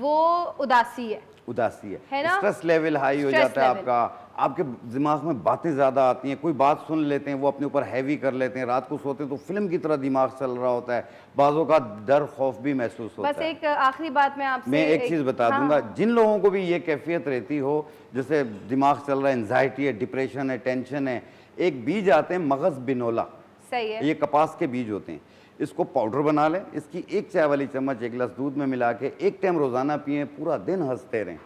وہ اداسی ہے. اداسی ہے, سٹریس لیول ہائی ہو جاتا ہے آپ کا, آپ کے دماغ میں باتیں زیادہ آتی ہیں, کوئی بات سن لیتے ہیں وہ اپنے اوپر ہیوی کر لیتے ہیں, رات کو سوتے ہیں تو فلم کی طرح دماغ چل رہا ہوتا ہے, بعضوں کا ڈر خوف بھی محسوس ہوتا ہے. بس ایک آخری بات میں ایک چیز بتا دوں گا, جن لوگوں کو بھی یہ کیفیت رہتی ہو, جیسے دماغ چل رہا ہے, انزائٹی ہے, ڈپریشن ہے, ٹینشن ہے, ایک بیج آتے ہیں مغز بنولا, صحیح ہے, یہ کپاس کے بیج ہوتے ہیں, اس کو پاؤڈر بنا لیں, اس کی 1 چائے والی چمچ 1 گلاس دودھ میں ملا کے 1 ٹائم روزانہ پئیں, پورا دن ہنستے رہیں.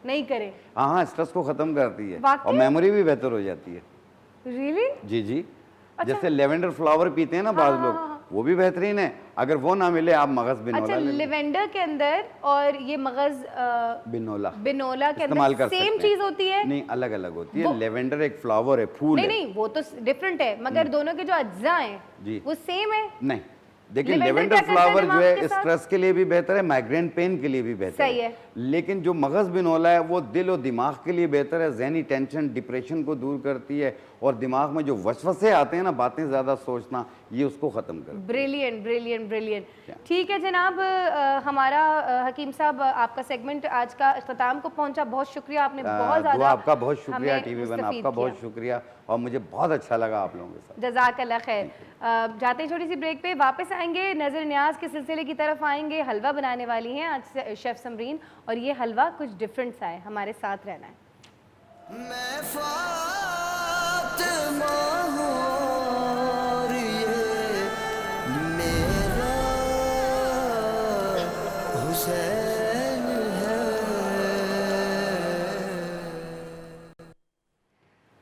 نہیں کریں. ہاں, اسٹریس کو ختم کرتی ہے اور میموری بھی بہتر ہو جاتی ہے. ریئلی؟ جی, جیسے لیونڈر فلاور پیتے ہیں نا بعض لوگ, وہ بھی بہترین ہے. اگر وہ نہ ملے آپ مغز بنولا. اچھا, لیونڈر کے اندر اور یہ مغز بنولا کے اندر سیم چیز ہوتی ہے؟ نہیں, الگ الگ ہوتی ہے. لیونڈر ایک فلاور ہے, پھول ہے. نہیں, وہ تو ڈفرنٹ ہے, مگر دونوں کے جو اجزاء ہیں وہ سیم ہے. نہیں, دیکھیں لیونڈر فلاور جو ہے اسٹریس کے لیے بھی بہتر ہے, مائگرین پین کے لیے بھی بہتر ہے. لیکن جو مغز بنولا ہے وہ دل و دماغ کے لیے بہتر ہے, ذہنی ٹینشن ڈپریشن کو دور کرتی ہے, اور دماغ میں جو وسوسے آتے ہیں نا, باتیں زیادہ سوچنا, یہ اس کو ختم کرتی ہے. Brilliant, brilliant, brilliant. ٹھیک ہے جناب, ہمارا حکیم صاحب آپ کا سیگمنٹ آج کا اختتام کو پہنچا. بہت شکریہ, آپ نے بہت زیادہ, آپ کا بہت شکریہ, ٹی وی ون آپ کا بہت شکریہ, اور مجھے بہت اچھا لگا آپ لوگوں کے ساتھ. جزاک اللہ خیر. جاتے ہیں چھوٹی سی بریک پہ, واپس آئیں گے, نظر نیاز کے سلسلے کی طرف آئیں گے. حلوہ بنانے والی ہیں آج شیف سمرین, اور یہ حلوہ کچھ ڈفرینٹ سا ہے. ہمارے ساتھ رہنا ہے. میں فاطمہ ہوں اور یہ میرا حسین ہے.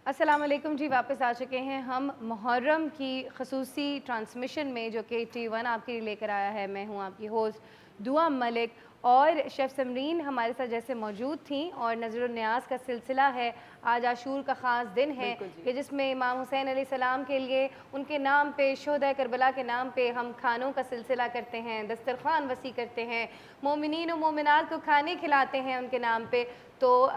السلام علیکم جی, واپس آ چکے ہیں ہم محرم کی خصوصی ٹرانسمیشن میں, جو کہ ٹی ون آپ کے لیے لے کر آیا ہے. میں ہوں آپ کی ہوسٹ دعا ملک, اور شیف سمرین ہمارے ساتھ جیسے موجود تھیں, اور نظر و نیاز کا سلسلہ ہے. آج عاشور کا خاص دن ہے کہ جس میں امام حسین علیہ السلام کے لیے, ان کے نام پہ, شہداء کربلا کے نام پہ ہم کھانوں کا سلسلہ کرتے ہیں, دسترخوان وسیع کرتے ہیں, مومنین و مومنات کو کھانے کھلاتے ہیں ان کے نام پہ. تو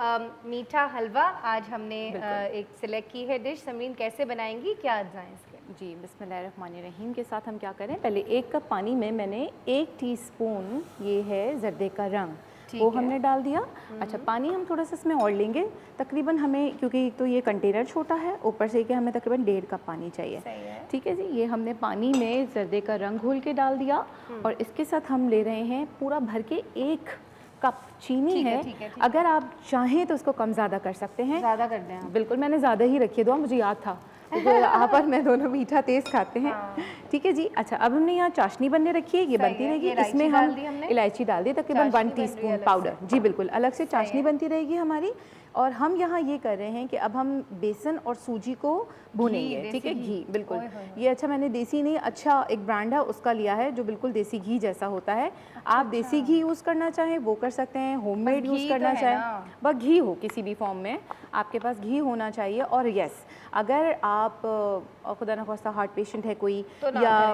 میٹھا حلوہ آج ہم نے ایک سلیکٹ کی ہے ڈش. سمرین کیسے بنائیں گی, کیا اجزاء ہیں اس کے؟ جی, بسم اللہ الرحمن الرحیم کے ساتھ ہم کیا کریں, پہلے 1 کپ پانی میں میں نے 1 ٹی اسپون یہ ہے زردے کا رنگ, وہ ہم نے ڈال دیا. اچھا, پانی ہم تھوڑا سا اس میں اور لیں گے, تقریباً ہمیں, کیونکہ ایک تو یہ کنٹینر چھوٹا ہے, اوپر سے کہ ہمیں تقریباً 1.5 کپ پانی چاہیے. ٹھیک ہے جی, یہ ہم نے پانی میں زردے کا رنگ گھول کے ڈال دیا, اور اس کے ساتھ ہم لے رہے ہیں پورا بھر کے 1 کپ چینی ہے. اگر آپ چاہیں تو اس کو کم زیادہ کر سکتے ہیں. زیادہ کر دیں. بالکل, میں نے زیادہ ہی رکھی ہے, دعا مجھے یاد تھا کیونکہ آپ اور میں دونوں میٹھا تیز کھاتے ہیں. ٹھیک ہے جی. اچھا, اب ہم نے یہاں چاشنی بننے رکھی ہے, یہ بنتی رہے گی. اس میں ہم الائچی ڈال دی, تقریباً 1 ٹی اسپون پاؤڈر. جی بالکل, الگ سے چاشنی بنتی رہے گی ہماری. اور ہم یہاں یہ کر رہے ہیں کہ اب ہم بیسن اور سوجی کو بھونیں گے. ٹھیک ہے, گھی بالکل یہ, اچھا میں نے دیسی نہیں, اچھا ایک برانڈ ہے اس کا لیا ہے جو بالکل دیسی گھی جیسا ہوتا ہے. آپ دیسی گھی یوز کرنا چاہیں وہ کر سکتے ہیں, ہوم میڈ یوز کرنا چاہیں, بس گھی ہو کسی بھی فارم میں آپ کے پاس گھی ہونا چاہیے. اور یس, اگر آپ خدا نخواستہ ہارٹ پیشنٹ ہے کوئی, یا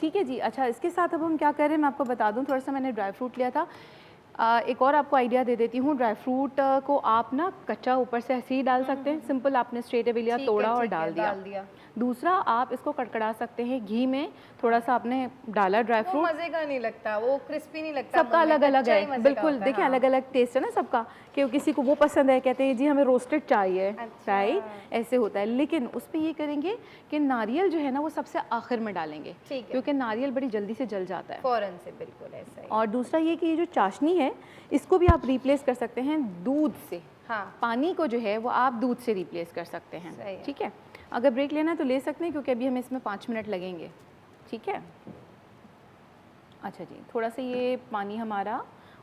ٹھیک ہے جی. اچھا اس کے ساتھ اب ہم کیا کر رہے ہیں میں آپ کو بتا دوں. تھوڑا سا میں نے ڈرائی فروٹ لیا تھا. ایک اور آپ کو آئیڈیا دے دیتی ہوں. ڈرائی فروٹ کو آپ نا کچا اوپر سے ایسے ہی ڈال سکتے ہیں. سمپل آپ نے اسٹریٹ اوے لیا, توڑا اور ڈال دیا. دوسرا آپ اس کو کڑکڑا سکتے ہیں گھی میں. تھوڑا سا آپ نے ڈالا ڈرائی وہ فروٹ. مزے کا نہیں لگتا, وہ کرسپی نہیں لگتا. سب کا الگ الگ ہے بالکل. دیکھیں الگ الگ ٹیسٹ ہے نا سب کا, کہ کسی کو وہ پسند ہے, کہتے ہیں جی ہمیں روسٹڈ چاہیے, رائٹ, ایسے ہوتا ہے. لیکن اس پہ یہ کریں گے کہ ناریل جو ہے نا وہ سب سے آخر میں ڈالیں گے, کیونکہ ناریل بڑی جلدی سے جل جاتا ہے فوراً سے. بالکل ایسا ہی. اور دوسرا یہ کہ یہ جو چاشنی ہے اس کو بھی آپ ریپلیس کر سکتے ہیں دودھ سے. ہاں, پانی کو جو ہے وہ آپ دودھ سے ریپلیس کر سکتے ہیں. ٹھیک ہے, اگر بریک لینا ہے تو لے سکتے ہیں کیونکہ ابھی ہمیں اس میں 5 منٹ لگیں گے. ٹھیک ہے. اچھا جی, تھوڑا سا یہ پانی ہمارا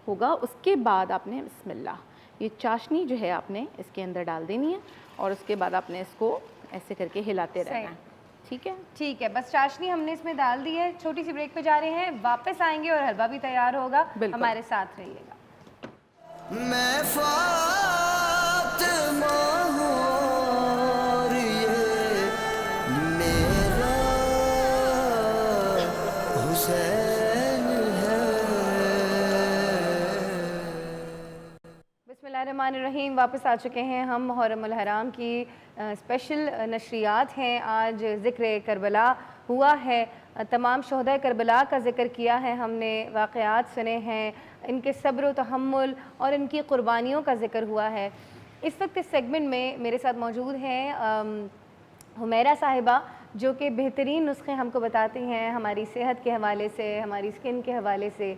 ہوگا. اس کے بعد آپ نے بسم اللہ یہ چاشنی جو ہے آپ نے اس کے اندر ڈال دینی ہے, اور اس کے بعد آپ نے اس کو ایسے کر کے ہلاتے رہنا ہے. ٹھیک ہے, ٹھیک ہے. بس چاشنی ہم نے اس میں ڈال دی ہے. چھوٹی سی بریک پہ جا رہے ہیں, واپس آئیں گے اور حلوہ بھی تیار ہوگا. ہمارے ساتھ رہیے گا. میں فاطمہ ہوں اور یہ میرا حسین ہے. بسم اللہ الرحمن الرحیم. واپس آ چکے ہیں ہم. محرم الحرام کی اسپیشل نشریات ہیں. آج ذکر کربلا ہوا ہے. تمام شہداء کربلا کا ذکر کیا ہے ہم نے, واقعات سنے ہیں, ان کے صبر و تحمل اور ان کی قربانیوں کا ذکر ہوا ہے. اس وقت اس سیگمنٹ میں میرے ساتھ موجود ہیں حمیرہ صاحبہ, جو کہ بہترین نسخے ہم کو بتاتی ہیں, ہماری صحت کے حوالے سے, ہماری اسکن کے حوالے سے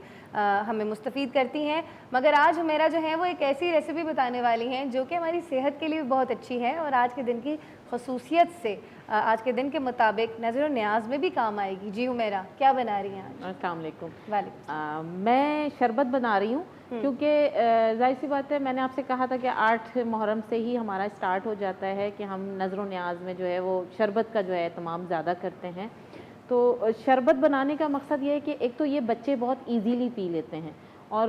ہمیں مستفید کرتی ہیں. مگر آج حمیرہ جو ہیں وہ ایک ایسی ریسیپی بتانے والی ہیں جو کہ ہماری صحت کے لیے بہت اچھی ہے, اور آج کے دن کی خصوصیت سے, آج کے دن کے مطابق نظر و نیاز میں بھی کام آئے گی. جی حمیرہ, کیا بنا رہی ہیں آج؟ السلام علیکم. وعلیکم. میں شربت بنا رہی ہوں, کیونکہ ظاہر سی بات ہے, میں نے آپ سے کہا تھا کہ 8 محرم سے ہی ہمارا اسٹارٹ ہو جاتا ہے کہ ہم نظر و نیاز میں جو ہے وہ شربت کا جو ہے اہتمام زیادہ کرتے ہیں. تو شربت بنانے کا مقصد یہ ہے کہ ایک تو یہ بچے بہت ایزیلی پی لیتے ہیں, اور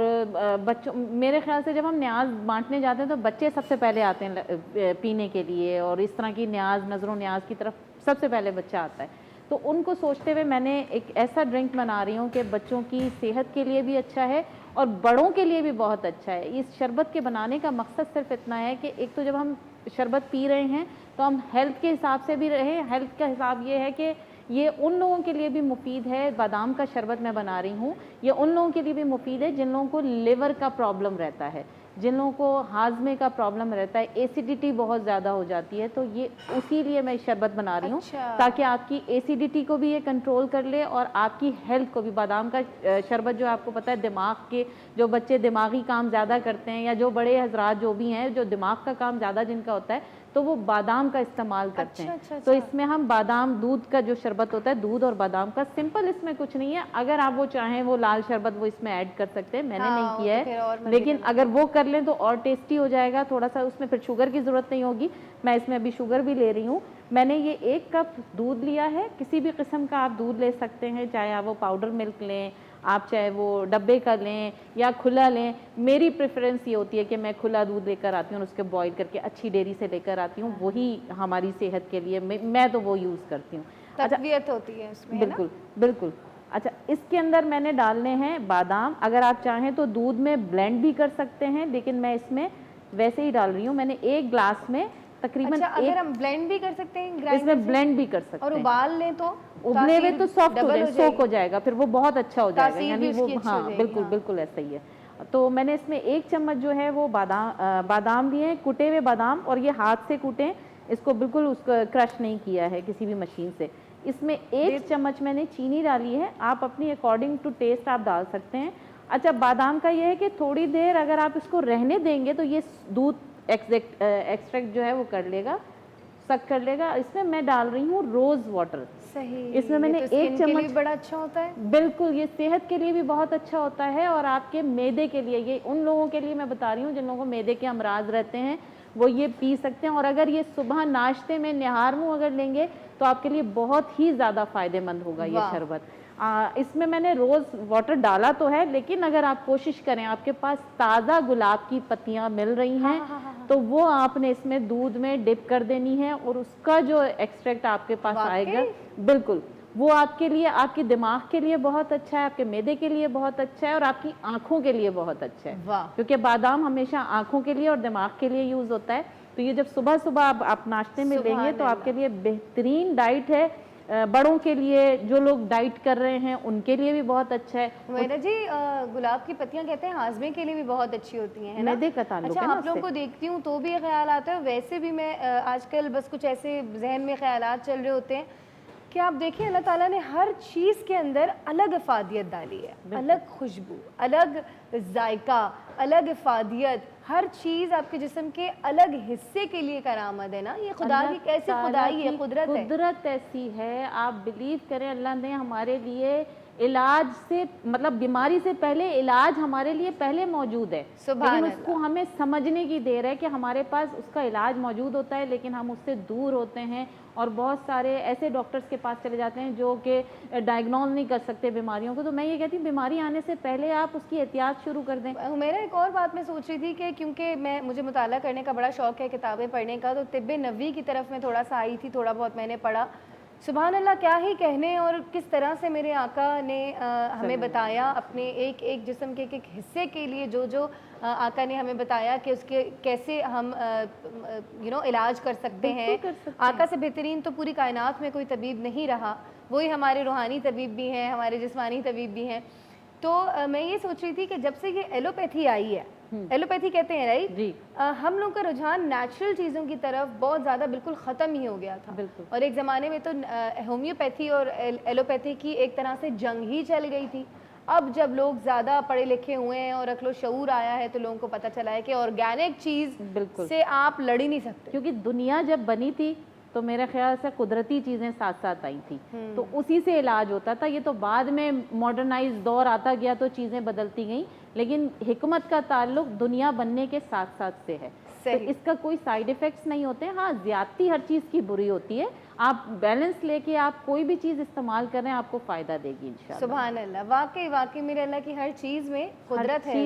بچوں, میرے خیال سے جب ہم نیاز بانٹنے جاتے ہیں تو بچے سب سے پہلے آتے ہیں پینے کے لیے, اور اس طرح کی نیاز, نظر و نیاز کی طرف سب سے پہلے بچہ آتا ہے. تو ان کو سوچتے ہوئے میں نے ایک ایسا ڈرنک بنا رہی ہوں کہ بچوں کی صحت کے لیے بھی اچھا ہے اور بڑوں کے لیے بھی بہت اچھا ہے. اس شربت کے بنانے کا مقصد صرف اتنا ہے کہ ایک تو جب ہم شربت پی رہے ہیں تو ہم ہیلتھ کے حساب سے بھی رہیں. ہیلتھ کا حساب یہ ہے کہ یہ ان لوگوں کے لیے بھی مفید ہے. بادام کا شربت میں بنا رہی ہوں, یہ ان لوگوں کے لیے بھی مفید ہے جن لوگوں کو لیور کا پرابلم رہتا ہے, جن لوگوں کو ہاضمے کا پرابلم رہتا ہے, ایسیڈیٹی بہت زیادہ ہو جاتی ہے. تو یہ اسی لیے میں شربت بنا رہی ہوں تاکہ آپ کی ایسیڈیٹی کو بھی یہ کنٹرول کر لے اور آپ کی ہیلتھ کو بھی. بادام کا شربت جو آپ کو پتہ ہے دماغ کے, جو بچے دماغی کام زیادہ کرتے ہیں یا جو بڑے حضرات جو بھی ہیں جو دماغ کا کام زیادہ جن کا ہوتا ہے, تو وہ بادام کا استعمال کرتے ہیں. تو اس میں ہم بادام دودھ کا جو شربت ہوتا ہے, دودھ اور بادام کا, سمپل اس میں کچھ نہیں ہے. اگر آپ وہ چاہیں وہ لال شربت وہ اس میں ایڈ کر سکتے ہیں, میں نے نہیں کیا ہے, لیکن اگر وہ کر لیں تو اور ٹیسٹی ہو جائے گا. تھوڑا سا اس میں پھر شوگر کی ضرورت نہیں ہوگی. میں اس میں ابھی شوگر بھی لے رہی ہوں. میں نے یہ 1 کپ دودھ لیا ہے, کسی بھی قسم کا آپ دودھ لے سکتے ہیں, چاہے آپ وہ پاؤڈر ملک لیں, آپ چاہے وہ ڈبے کا لیں یا کھلا لیں. میری پریفرنس یہ ہوتی ہے کہ میں کھلا دودھ لے کر آتی ہوں, اس کے بوائل کر کے اچھی ڈیری سے لے کر آتی ہوں, وہی ہماری صحت کے لیے میں تو وہ یوز کرتی ہوں. تقویت ہوتی ہے اس میں. بالکل بالکل. اچھا, اس کے اندر میں نے ڈالنے ہیں بادام. اگر آپ چاہیں تو دودھ میں بلینڈ بھی کر سکتے ہیں, لیکن میں اس میں ویسے ہی ڈال رہی ہوں. میں نے 1 گلاس میں تقریباً اگر ہم بلینڈ بھی کر سکتے ہیں, اس میں بلینڈ بھی کر سکتے ہیں, اور ابال لیں تو ابلے ہوئے تو سافٹ ہو جائے, سوک ہو جائے گا, پھر وہ بہت اچھا ہو جائے گا. یعنی وہ ہاں بالکل بالکل ایسا ہی ہے. تو میں نے اس میں 1 چمچ جو ہے وہ بادام لیے ہیں, کٹے ہوئے بادام, اور یہ ہاتھ سے کوٹیں, اس کو بالکل اس کو کرش نہیں کیا ہے کسی بھی مشین سے. اس میں 1 چمچ میں نے چینی ڈالی ہے, آپ اپنی اکارڈنگ ٹو ٹیسٹ آپ ڈال سکتے ہیں. اچھا, بادام کا یہ ہے کہ تھوڑی دیر اگر آپ اس کو رہنے دیں گے تو یہ دودھ ایکسٹریکٹ جو ہے وہ کر لے گا, سک کر لے گا. اس میں ڈال رہی ہوں روز واٹر. صحیح, اس میں نے 1 چمچ, بڑا اچھا ہوتا ہے. بالکل, یہ صحت کے لیے بھی بہت اچھا ہوتا ہے, اور آپ کے معدے کے لیے, یہ ان لوگوں کے لیے میں بتا رہی ہوں جن لوگوں کو معدے کے امراض رہتے ہیں, وہ یہ پی سکتے ہیں. اور اگر یہ صبح ناشتے میں نہار منہ اگر لیں گے تو آپ کے لیے بہت ہی زیادہ فائدہ مند ہوگا یہ شربت. اس میں نے روز واٹر ڈالا تو ہے, لیکن اگر آپ کوشش کریں, آپ کے پاس تازہ گلاب کی پتیاں مل رہی ہیں تو وہ آپ نے اس میں دودھ میں ڈپ کر دینی ہے, اور اس کا جو ایکسٹریکٹ آپ کے پاس آئے گا, بالکل وہ آپ کے لیے، آپ کے دماغ کے لیے بہت اچھا ہے، آپ کے معدے کے لیے بہت اچھا ہے، اور آپ کی آنکھوں کے لیے بہت اچھا ہے، واہ کیونکہ بادام ہمیشہ آنکھوں کے لیے اور دماغ کے لیے یوز ہوتا ہے. تو یہ جب صبح صبح آپ ناشتے میں لیں گے تو آپ کے لیے بہترین ڈائٹ ہے. بڑوں کے لیے، جو لوگ ڈائٹ کر رہے ہیں ان کے لیے بھی بہت اچھا ہے. میرا جی گلاب کی پتیاں کہتے ہیں ہاضمے کے لیے بھی بہت اچھی ہوتی ہیں، ہے نا؟ معدے کا تعلق ہے اچھا، نا آپ لوگوں کو دیکھتی ہوں تو بھی یہ خیال آتا ہے، ویسے بھی میں آج کل بس کچھ ایسے ذہن میں خیالات چل رہے ہوتے ہیں کہ آپ دیکھیں اللہ تعالیٰ نے ہر چیز کے اندر الگ افادیت ڈالی ہے، الگ خوشبو، الگ ذائقہ، الگ افادیت. ہر چیز آپ کے جسم کے الگ حصے کے لیے کارآمد ہے نا. یہ خدا کی کیسی خدائی ہے، قدرت ہے. قدرت ایسی ہے. آپ بلیو کریں، اللہ نے ہمارے لیے علاج سے، مطلب بیماری سے پہلے علاج ہمارے لیے پہلے موجود ہے، لیکن اس کو ہمیں سمجھنے کی دیر ہے کہ ہمارے پاس اس کا علاج موجود ہوتا ہے، لیکن ہم اس سے دور ہوتے ہیں اور بہت سارے ایسے ڈاکٹرز کے پاس چلے جاتے ہیں جو کہ ڈائگنوز نہیں کر سکتے بیماریوں کو. تو میں یہ کہتی ہوں بیماری آنے سے پہلے آپ اس کی احتیاط شروع کر دیں. میرا ایک اور بات میں سوچ رہی تھی کہ کیونکہ مجھے مطالعہ کرنے کا بڑا شوق ہے، کتابیں پڑھنے کا، تو طب نبوی کی طرف میں تھوڑا سا آئی تھی، تھوڑا بہت میں نے پڑھا. سبحان اللہ، کیا ہی کہنے، اور کس طرح سے میرے آقا نے ہمیں بتایا اپنے ایک ایک جسم کے ایک ایک حصے کے لیے، جو آقا نے ہمیں بتایا کہ اس کے کیسے ہم علاج کر سکتے ہیں. آقا سے بہترین تو پوری کائنات میں کوئی طبیب نہیں رہا، وہی ہمارے روحانی طبیب بھی ہیں، ہمارے جسمانی طبیب بھی ہیں. تو میں یہ سوچ رہی تھی کہ جب سے یہ ایلوپیتھی آئی ہے، ایلوپیتھی کہتے ہیں رائٹ، جی، ہم لوگ کا رجحان نیچرل چیزوں کی طرف بہت زیادہ بالکل ختم ہی ہو گیا تھا. اور ایک زمانے میں تو ہومیوپیتھی اور ایلوپیتھی کی ایک طرح سے جنگ ہی چل گئی تھی. اب جب لوگ زیادہ پڑھے لکھے ہوئے ہیں اور عقل و شعور آیا ہے تو لوگوں کو پتہ چلا ہے کہ آرگینک چیز سے آپ لڑ ہی نہیں سکتے. کیونکہ دنیا جب بنی تھی تو میرے خیال سے قدرتی چیزیں ساتھ ساتھ آئی تھیں، تو اسی سے علاج ہوتا تھا. یہ تو بعد میں ماڈرنائز دور آتا گیا تو چیزیں بدلتی گئیں، لیکن حکمت کا تعلق دنیا بننے کے ساتھ ساتھ سے ہے. تو اس کا کوئی سائیڈ ایفیکٹس نہیں ہوتے. ہاں، زیادتی ہر چیز کی بری ہوتی ہے. آپ بیلنس لے کے آپ کوئی بھی چیز استعمال کریں، آپ کو فائدہ دے گی انشاءاللہ. سبحان اللہ، واقعی میرے اللہ کی ہر چیز میں قدرت ہے.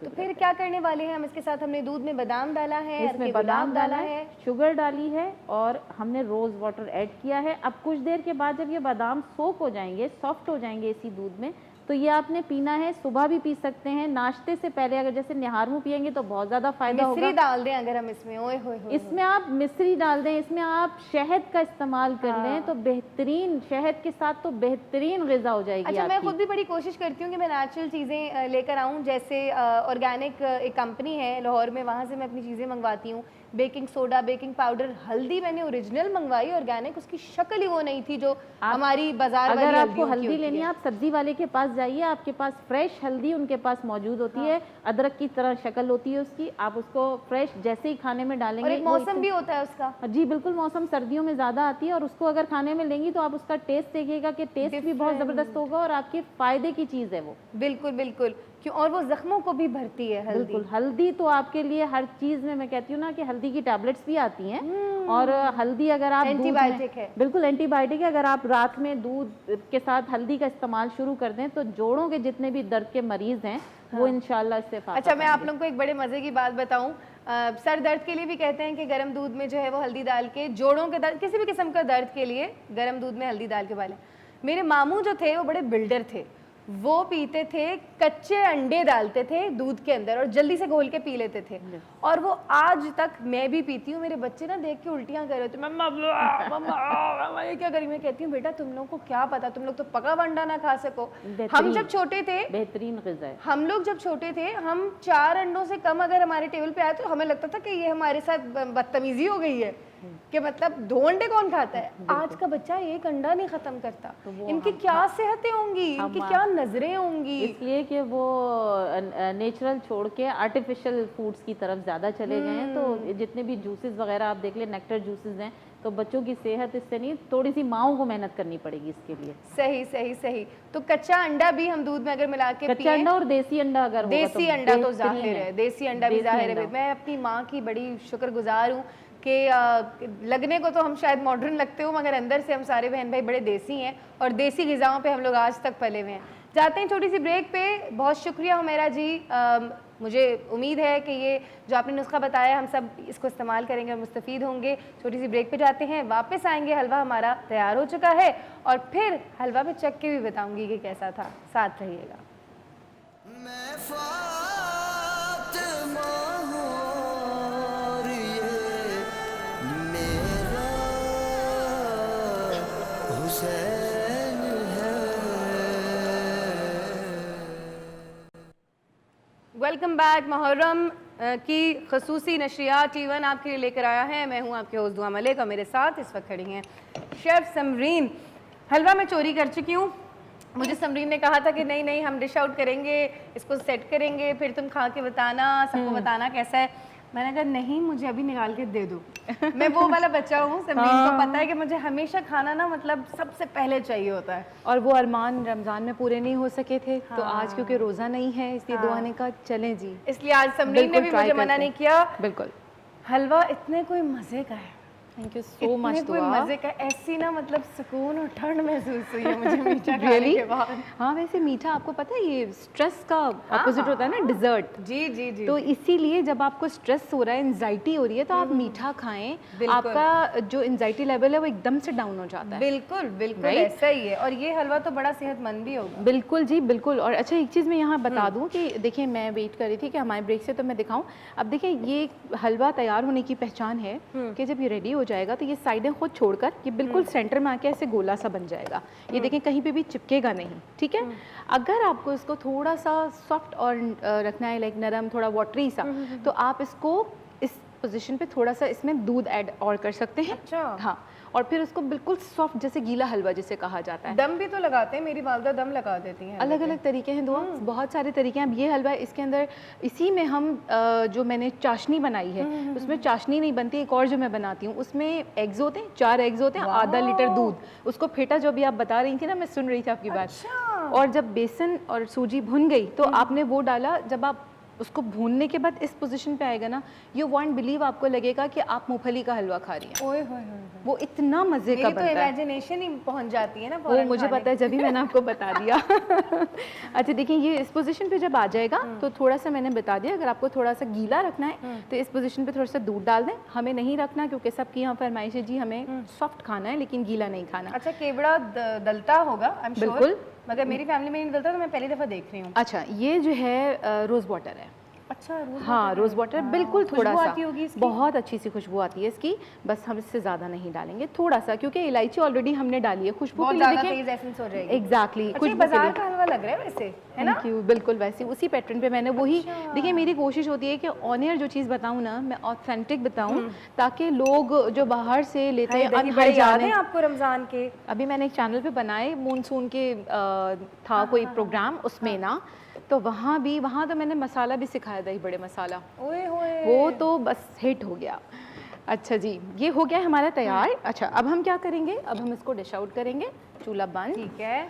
تو پھر کیا کرنے والے ہیں ہم اس کے ساتھ؟ ہم نے دودھ میں بادام ڈالا ہے، اس میں بادام ڈالا ہے، شوگر ڈالی ہے، اور ہم نے روز واٹر ایڈ کیا ہے. اب کچھ دیر کے بعد جب یہ بادام سوک ہو جائیں گے، سافٹ ہو جائیں گے اسی دودھ میں، تو یہ آپ نے پینا ہے. صبح بھی پی سکتے ہیں، ناشتے سے پہلے اگر جیسے نہار منہ پیئیں گے تو بہت زیادہ فائدہ ہوگا. مصری ڈال دیں اگر ہم اس میں، اوئے ہوئے ہوئے، اس میں آپ مصری ڈال دیں، اس میں آپ شہد کا استعمال کر لیں تو بہترین، شہد کے ساتھ تو بہترین غذا ہو جائے گی. اچھا، میں خود بھی بڑی کوشش کرتی ہوں کہ میں نیچرل چیزیں لے کر آؤں. جیسے آرگینک ایک کمپنی ہے لاہور میں، وہاں سے میں اپنی چیزیں منگواتی ہوں. بیکنگ سوڈا، بیکنگ پاؤڈر، ہلدی میں نے اوریجنل منگوائی آرگینک، اس کی شکل ہی وہ نہیں تھی جو ہماری بازار والی. اگر آپ کو ہلدی لینی ہے آپ سبزی والے کے پاس جائیے، آپ کے پاس فریش ہلدی ان کے پاس موجود ہوتی ہے، ادرک کی طرح شکل ہوتی ہے اس کی. آپ اس کو فریش جیسے ہی کھانے میں ڈالیں گے. اور ایک موسم بھی ہوتا ہے اس کا. جی بالکل، موسم سردیوں میں زیادہ آتی ہے، اور اس کو اگر کھانے میں لیں گی تو آپ اس کا ٹیسٹ دیکھیے گا کہ ٹیسٹ بھی بہت زبردست ہوگا اور آپ کے فائدے کی چیز ہے وہ. بالکل. اور وہ زخموں کو بھی بھرتی ہے ہلدی. بالکل، ہلدی تو آپ کے لیے ہر چیز میں کہتی ہوں نا کہ ہلدی کی ٹیبلٹس بھی آتی ہیں، اور ہلدی اگر آپ اینٹی بائیوٹک ہے. بالکل اینٹی بائیوٹک ہے. اگر آپ رات میں دودھ کے ساتھ ہلدی کا استعمال شروع کر دیں تو جوڑوں کے جتنے بھی درد کے مریض ہیں وہ انشاءاللہ اس سے فائدہ. اچھا، میں آپ لوگوں کو ایک بڑے مزے کی بات بتاؤں. سر درد کے لیے بھی کہتے ہیں کہ گرم دودھ میں جو ہے وہ ہلدی ڈال کے، جوڑوں کے درد، کسی بھی قسم کا درد کے لیے گرم دودھ میں ہلدی ڈال کے بالیں. میرے ماموں جو تھے وہ بڑے بلڈر تھے، وہ پیتے تھے کچے انڈے ڈالتے تھے دودھ کے اندر اور جلدی سے گھول کے پی لیتے تھے. اور وہ آج تک میں بھی پیتی ہوں. میرے بچے نا دیکھ کے الٹیاں کر رہے تھے، مما یہ کیا کری؟ میں کہتی ہوں بیٹا تم لوگوں کو کیا پتا، تم لوگ تو پکا انڈا نہ کھا سکو. ہم جب چھوٹے تھے، بہترین غذا ہے. ہم لوگ جب چھوٹے تھے، ہم 4 انڈوں سے کم اگر ہمارے ٹیبل پہ آئے تو ہمیں لگتا تھا کہ یہ ہمارے ساتھ بدتمیزی ہو گئی ہے کہ مطلب 2 انڈے کون کھاتا ہے. آج کا بچہ 1 انڈا نہیں ختم کرتا. ان کی کیا صحتیں ہوں گی، ان کی کیا نظریں ہوں گی. اس لیے کہ وہ نیچرل چھوڑ کے آرٹیفیشل فوڈز کی طرف زیادہ چلے گئے ہیں. تو جتنے بھی جوسز وغیرہ آپ دیکھ لیں، نیکٹر جوسز ہیں، تو بچوں کی صحت اس سے نہیں، تھوڑی سی ماؤں کو محنت کرنی پڑے گی اس کے لیے. صحیح. تو کچا انڈا بھی ہم دودھ میں اگر ملا کے کچا انڈا اور دیسی انڈا اگر ہوگا تو دیسی انڈا تو ظاہر ہے، دیسی انڈا بھی ظاہر ہے. میں اپنی ماں کی بڑی شکر گزار ہوں کہ لگنے کو تو ہم شاید ماڈرن لگتے ہوں مگر اندر سے ہم سارے بہن بھائی بڑے دیسی ہیں اور دیسی غذاؤں پہ ہم لوگ آج تک پلے ہوئے ہیں. جاتے ہیں چھوٹی سی بریک پہ. بہت شکریہ حمیرہ جی مجھے امید ہے کہ یہ جو آپ نے نسخہ بتایا ہم سب اس کو استعمال کریں گے اور مستفید ہوں گے. چھوٹی سی بریک پہ جاتے ہیں, واپس آئیں گے. حلوہ ہمارا تیار ہو چکا ہے اور پھر حلوہ میں چکھ کے بھی بتاؤں گی کہ کیسا تھا. ساتھ رہیے گا. میں فاطمہ ہوں اور یہ میرا حسین ہے. Welcome back. محرم کی خصوصی نشریات ٹی1 آپ کے لیے لے کر آیا ہے. میں ہوں آپ کے ہوسٹ دعا ملک اور میرے ساتھ اس وقت کھڑی ہیں شیف سمرین. حلوہ میں چوری کر چکی ہوں. مجھے سمرین نے کہا تھا کہ نہیں نہیں ہم ڈش آؤٹ کریں گے, اس کو سیٹ کریں گے, پھر تم کھا کے بتانا, سب کو بتانا کیسا ہے. میں نے کہا نہیں, مجھے ابھی نکال کے دے دو. میں وہ والا بچہ ہوں, سمرین کو پتہ ہے کہ مجھے ہمیشہ کھانا نا مطلب سب سے پہلے چاہیے ہوتا ہے. اور وہ ارمان رمضان میں پورے نہیں ہو سکے تھے تو آج کیونکہ روزہ نہیں ہے اس لیے دعا نے کہا چلیں جی, اس لیے آج سمرین نے بھی مجھے منع نہیں کیا. بالکل. حلوہ اتنے کوئی مزے کا ہے, تھینک یو سو مچ. کوئی مزے کا, ایسی نا مطلب سکون اور ٹھنڈ محسوس ہوئی ہے مجھے میٹھا کھانے کے بعد. ہاں ویسے میٹھا آپ کو پتہ ہے یہ اسٹریس کا اپوزٹ ہوتا ہے نا, ڈیزرٹ. جی جی جی. تو اسی لیے جب آپ کو اسٹریس ہو رہا ہے, انزائٹی ہو رہی ہے, تو آپ میٹھا کھائیں, آپ کا جو انزائٹی لیول ہے وہ ایک دم سے ڈاؤن ہو جاتا ہے. بالکل بالکل ایسا ہی ہے. اور یہ حلوہ تو بڑا صحت مند بھی ہوگا. بالکل جی بالکل. اور اچھا ایک چیز میں یہاں بتا دوں کہ دیکھیں میں ویٹ کر رہی تھی کہ ہمارے بریک سے تو میں دکھاؤں. اب دیکھیں یہ حلوہ تیار ہونے کی پہچان ہے کہ جب یہ ریڈی ہو جائے گا تو یہ سائڈیں خود چھوڑ کر یہ بالکل سینٹر میں آ کے ایسے گولا سا بن جائے گا. یہ دیکھیں کہیں پہ بھی چپکے گا نہیں, ٹھیک ہے. اگر آپ کو اس کو تھوڑا سا سافٹ اور رکھنا ہے, لائک نرم, تھوڑا واٹری سا, تو آپ اس کو اس پوزیشن پہ تھوڑا سا اس میں دودھ ایڈ اور کر سکتے ہیں. ہاں, اور پھر اس کو بالکل سافٹ جیسے گیلا حلوہ جسے کہا جاتا ہے. دم بھی تو لگاتے ہیں, میری والدہ دم لگا دیتی ہیں. الگ الگ طریقے ہیں دعا, بہت سارے طریقے ہیں. اب یہ حلوہ اس کے اندر اسی میں ہم جو میں نے چاشنی بنائی ہے اس میں چاشنی نہیں بنتی, ایک اور جو میں بناتی ہوں اس میں ایگز ہوتے ہیں, 4 ایگز ہوتے ہیں, آدھا لیٹر دودھ, اس کو پھیٹا, جو بھی آپ بتا رہی تھی نا, میں سن رہی تھی آپ کی بات. اور جب بیسن اور سوجی بھن گئی تو آپ نے وہ ڈالا. جب آپ اس کو بھوننے کے بعد اس پوزیشن پہ آئے گا نا, یو وانٹ بلیو, آپ کو لگے گا کہ آپ مونگ پھلی کا حلوہ کھا رہی ہیں. اوئے ہوئے وہ اتنا مزے کا بنتا ہے, امیجنیشن ہی پہنچ جاتی ہے نا. وہ مجھے پتا ہے, جبھی میں نے آپ کو بتا دیا. اچھا دیکھیں یہ اس پوزیشن پہ جب آ جائے گا تو تھوڑا سا میں نے بتا دیا, اگر آپ کو تھوڑا سا گیلا رکھنا ہے تو اس پوزیشن پہ تھوڑا سا دودھ ڈال دیں. ہمیں نہیں رکھنا کیونکہ سب کی یہاں فرمائش ہے جی ہمیں سافٹ کھانا ہے لیکن گیلا نہیں کھانا. اچھا کیوڑا دلتا ہوگا بالکل, مگر میری فیملی میں نہیں دلتا, تو میں پہلی دفعہ دیکھ رہی ہوں. اچھا یہ جو ہے روز واٹر ہے. اچھا ہاں روز واٹر بالکل تھوڑا سا, آتی ہوگی اس کی, بہت اچھی سی خوشبو آتی ہے اس کی. بس ہم اس سے زیادہ نہیں ڈالیں گے, تھوڑا سا, کیونکہ الائچی آلریڈی ہم نے ڈالی ہے خوشبو کے لیے. دیکھیں ایسنس ہو جائے گی. ایگزیکٹلی, کچھ بازار کا حلوہ لگ رہا ہے ویسے, ہے نا. بالکل ویسے اسی پیٹرن پہ میں نے وہی. دیکھیں میری کوشش ہوتی ہے کہ آن ایئر جو چیز بتاؤں نا میں آتھینٹک بتاؤں, تاکہ لوگ جو باہر سے لیتے ہیں انہائی جانے آپ کو رمضان کے. ابھی میں نے ایک چینل پہ بنائے, مونسون کے تھا کوئی پروگرام, اس میں نا تو وہاں تو میں نے مسالہ بھی سکھایا تھا, بڑے مسالہ, وہ تو بس ہٹ ہو گیا. اچھا جی یہ ہو گیا ہمارا تیار. اچھا اب ہم کیا کریں گے, اب ہم اس کو ڈش آؤٹ کریں گے. چولہا بند, ٹھیک ہے.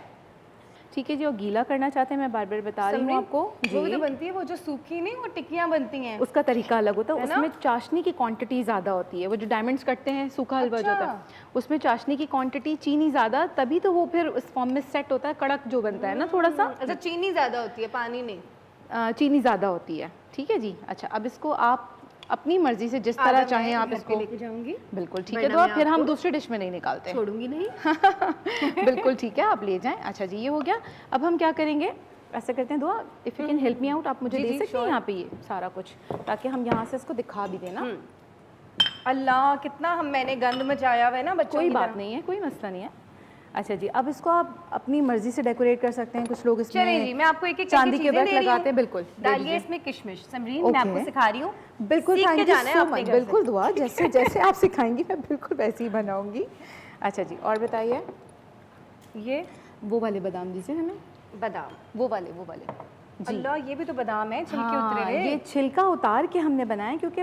ٹھیک ہے جی. اور گیلا کرنا چاہتے ہیں, میں بار بار بتا رہی ہوں آپ کو. وہ بھی تو بنتی ہے, وہ جو سوکھی نہیں, وہ ٹکیاں بنتی ہیں, اس کا طریقہ الگ ہوتا ہے. اس میں چاشنی کی کوانٹٹی زیادہ ہوتی ہے. وہ جو ڈائمنڈس کٹتے ہیں سوکھا حلوہ جو ہوتا ہے اس میں چاشنی کی کوانٹٹی, چینی زیادہ, تبھی تو وہ پھر اس فارم میں سیٹ ہوتا ہے, کڑک جو بنتا ہے نا تھوڑا سا. اچھا چینی زیادہ ہوتی ہے, پانی نہیں, چینی زیادہ ہوتی ہے. ٹھیک ہے جی. اچھا اب اس کو آپ اپنی مرضی سے جس طرح چاہیں آپ اس کو لے کے جاؤں گی. بالکل ٹھیک ہے. تو پھر ہم دوسرے ڈش میں نہیں نکالتے, چھوڑوں گی نہیں. بالکل ٹھیک ہے, آپ لے جائیں. اچھا جی یہ ہو گیا. اب ہم کیا کریں گے, ایسا کرتے ہیں دعا, if you can help me out, آپ مجھے دے سکتے ہیں یہاں پہ یہ سارا کچھ, تاکہ ہم یہاں سے اس کو دکھا بھی دیں نا. اللہ کتنا میں نے گند مچایا ہوا ہے نا بچوں. کوئی بات نہیں ہے, کوئی مسئلہ نہیں ہے. اچھا جی اب اس کو آپ اپنی مرضی سے ڈیکوریٹ کر سکتے ہیں. کچھ لوگ اس میں آپ کو ایک چاندی کے برتن لگاتے ہیں. بالکل ڈالیے اس میں کشمش. سمرین میں آپ کو سکھا رہی ہوں, بالکل تھینک یو سو مچ. بالکل دعا, جیسے جیسے آپ سکھائیں گی میں بالکل ویسے ہی بناؤں گی. اچھا جی اور بتائیے, یہ وہ والے بادام دیجیے ہمیں. بادام وہ والے اللہ یہ بھی تو بادام ہے, چھلکے اترے ہوئے. یہ چھلکا اتار کے ہم نے بنایا کیونکہ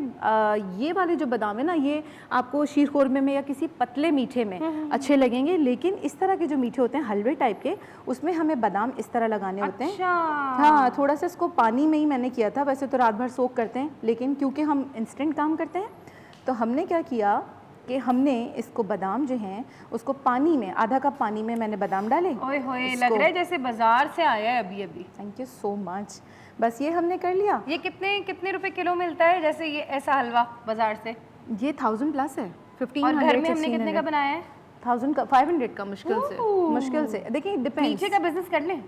یہ والے جو بادام ہے نا یہ آپ کو شیر خورمے میں یا کسی پتلے میٹھے میں اچھے لگیں گے, لیکن اس طرح کے جو میٹھے ہوتے ہیں حلوے ٹائپ کے, اس میں ہمیں بادام اس طرح لگانے ہوتے ہیں. ہاں تھوڑا سا اس کو پانی میں ہی میں نے کیا تھا, ویسے تو رات بھر سوک کرتے ہیں, لیکن کیونکہ ہم انسٹنٹ کام کرتے ہیں تو ہم نے کیا کیا, کہ ہم نے اس کو بادام جو ہیں اس کو پانی میں آدھا کپ پانی میں میں نے بادام ڈالے. اوئے ہوئے لگ رہا ہے جیسے بازار سے آیا ہے ابھی ابھی. تھینک یو سو مچ. بس یہ ہم نے کر لیا. یہ کتنے روپے کلو ملتا ہے جیسے یہ ایسا حلوہ بازار سے؟ یہ 1000 پلس ہے. 1500. اور گھر میں ہم نے کتنے کا بنایا ہے؟ 1000 کا 500 کا مشکل سے دیکھیں ڈپینڈ. پیچھے کا بزنس کر لیں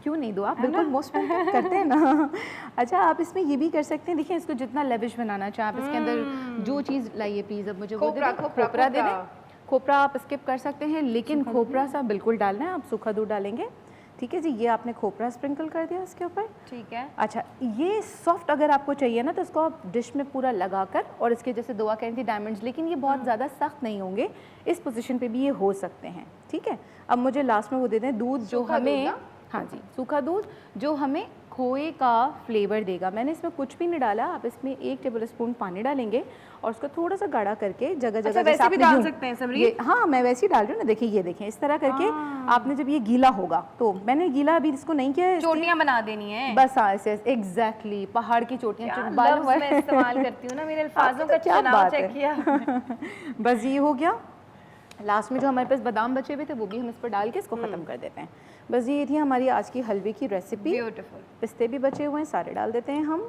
کیوں نہیں دو آپ بالکل موسٹ کرتے ہیں نا. اچھا آپ اس میں یہ بھی کر سکتے ہیں, دیکھیں اس کو جتنا لیوش بنانا چاہیں آپ اس کے اندر جو چیز لائیے پلیز. اب مجھے وہ کھوپرا دے دیں. کھوپرا آپ اسکپ کر سکتے ہیں لیکن کھوپرا سا بالکل ڈالنا ہے. آپ سوکھا دودھ ڈالیں گے, ٹھیک ہے جی. یہ آپ نے کھوپرا اسپرنکل کر دیا اس کے اوپر, ٹھیک ہے. اچھا یہ سافٹ اگر آپ کو چاہیے نا تو اس کو آپ ڈش میں پورا لگا کر, اور اس کے جیسے دعا کہتی تھی ڈائمنڈز, لیکن یہ بہت زیادہ سخت نہیں ہوں گے, اس پوزیشن پہ بھی یہ ہو سکتے ہیں, ٹھیک ہے. اب مجھے لاسٹ میں وہ دے دیں دودھ جو ہمیں, ہاں جی سوکھا دودھ جو ہمیں کھوئے کا فلیور دے گا. میں نے اس میں کچھ بھی نہیں ڈالا. آپ اس میں 1 ٹیبل اسپون پانی ڈالیں گے اور اس کو تھوڑا سا گاڑھا کر کے جگہ جگہ ویسے بھی ڈال سکتے ہیں سمرین. ہاں میں ویسے ہی ڈال رہی ہوں نا, دیکھیں یہ دیکھیں اس طرح کر کے آپ نے جب یہ گیلا ہوگا تو میں نے گیلا ابھی اس کو نہیں کیا ہے, چوٹیاں بنا دینی ہیں بس. ہاں ایسے ایگزیکٹلی پہاڑ کی چوٹیاں میں استعمال کرتی ہوں نا, میرے الفاظوں کا چناؤ چیک کیا. بس یہ ہو گیا. لاسٹ میں جو ہمارے پاس بادام بچے ہوئے تھے وہ بھی ہم اس پر ڈال کے اس کو ختم کر دیتے ہیں. بس یہ تھی ہماری آج کی حلوے کی ریسیپی. بیوٹیفل. پستے بھی بچے ہوئے ہیں, سارے ڈال دیتے ہیں ہم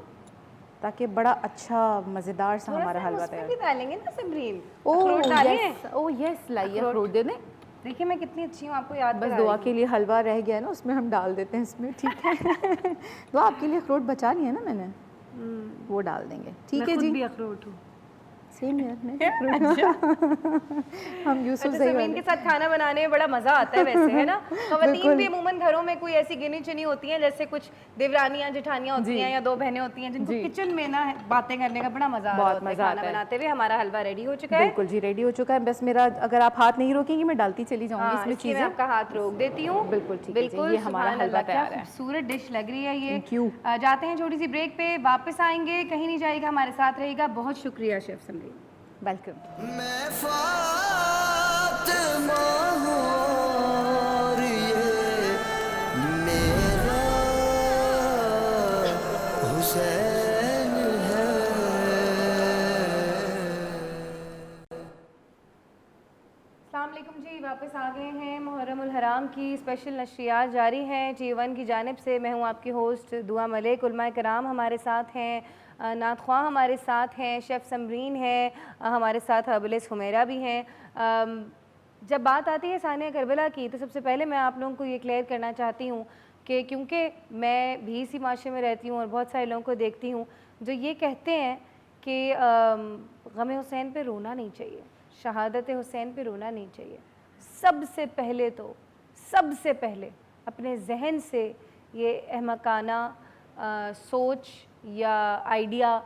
تاکہ بڑا اچھا مزیدار سا ہمارا حلوہ تیار. ڈالیں گے نا سمرین, اوہ یس لائیے اخروٹ دے دیں. دیکھیے میں کتنی اچھی ہوں, آپ کو یاد بس دعا کے لیے حلوہ رہ گیا ہے نا, اس میں ہم ڈال دیتے ہیں اس میں, ٹھیک ہے. دعا آپ کے لیے اخروٹ بچا لیے نا میں نے, وہ ڈال دیں گے, ٹھیک ہے جی. بھی اخروٹ ہوں. سیم ہم یوسف زمین کے ساتھ کھانا بنانے میں بڑا مزہ آتا ہے ویسے, ہے نا. خواتین بھی عموماً گھروں میں کوئی ایسی گنی چنی ہوتی ہیں, جیسے کچھ دیورانیاں جٹھانیاں ہوتی ہیں یا 2 بہنیں ہوتی ہیں جن کو کچن میں نا باتیں کرنے کا بڑا مزہ آتا ہے کھانا بناتے ہوئے. ہمارا حلوہ ریڈی ہو چکا ہے. بالکل جی ریڈی ہو چکا ہے. بس میرا اگر آپ ہاتھ نہیں روکیں گی میں ڈالتی چلی جاؤں گی اس میں چیزیں. میں آپ کا ہاتھ روک دیتی ہوں. بالکل ٹھیک ہے, یہ ہمارا حلوہ تیار ہے. خوبصورت ڈش لگ رہی ہے یہ. جاتے ہیں چھوٹی سی بریک پہ, واپس آئیں گے, کہیں نہیں جائے گا, ہمارے ساتھ رہے گا. بہت شکریہ شیف سمرین. ویلکم. میں فاطمہ ہوں اور یہ میرا حسین ہے. السلام علیکم جی, واپس آ گئے ہیں. محرم الحرام کی اسپیشل نشریات جاری ہیں G1 کی جانب سے. میں ہوں آپ کی ہوسٹ دعا ملک. علماء کرام ہمارے ساتھ ہیں, نعت خواہ ہمارے ساتھ ہیں, شیف سمرین ہے ہمارے ساتھ, ابلیس حمیرہ بھی ہیں. جب بات آتی ہے ثانیہ کربلا کی تو سب سے پہلے میں آپ لوگوں کو یہ کلیئر کرنا چاہتی ہوں کہ کیونکہ میں بھی اسی معاشرے میں رہتی ہوں اور بہت سارے لوگوں کو دیکھتی ہوں جو یہ کہتے ہیں کہ غم حسین پہ رونا نہیں چاہیے, شہادت حسین پہ رونا نہیں چاہیے. سب سے پہلے اپنے ذہن سے یہ احمقانہ سوچ یا آئیڈیا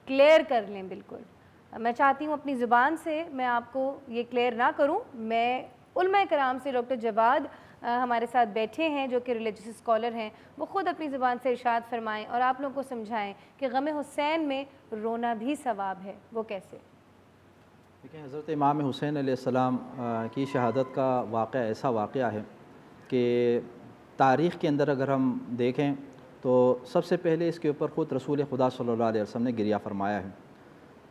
کلیئر کر لیں. بالکل میں چاہتی ہوں اپنی زبان سے میں آپ کو یہ کلیئر نہ کروں. میں علماء کرام سے, ڈاکٹر جواد ہمارے ساتھ بیٹھے ہیں جو کہ ریلیجس اسکالر ہیں, وہ خود اپنی زبان سے ارشاد فرمائیں اور آپ لوگوں کو سمجھائیں کہ غم حسین میں رونا بھی ثواب ہے. وہ کیسے؟ دیکھیں, حضرت امام حسین علیہ السلام کی شہادت کا واقعہ ایسا واقعہ ہے کہ تاریخ کے اندر اگر ہم دیکھیں تو سب سے پہلے اس کے اوپر خود رسول خدا صلی اللہ علیہ وسلم نے گریہ فرمایا ہے.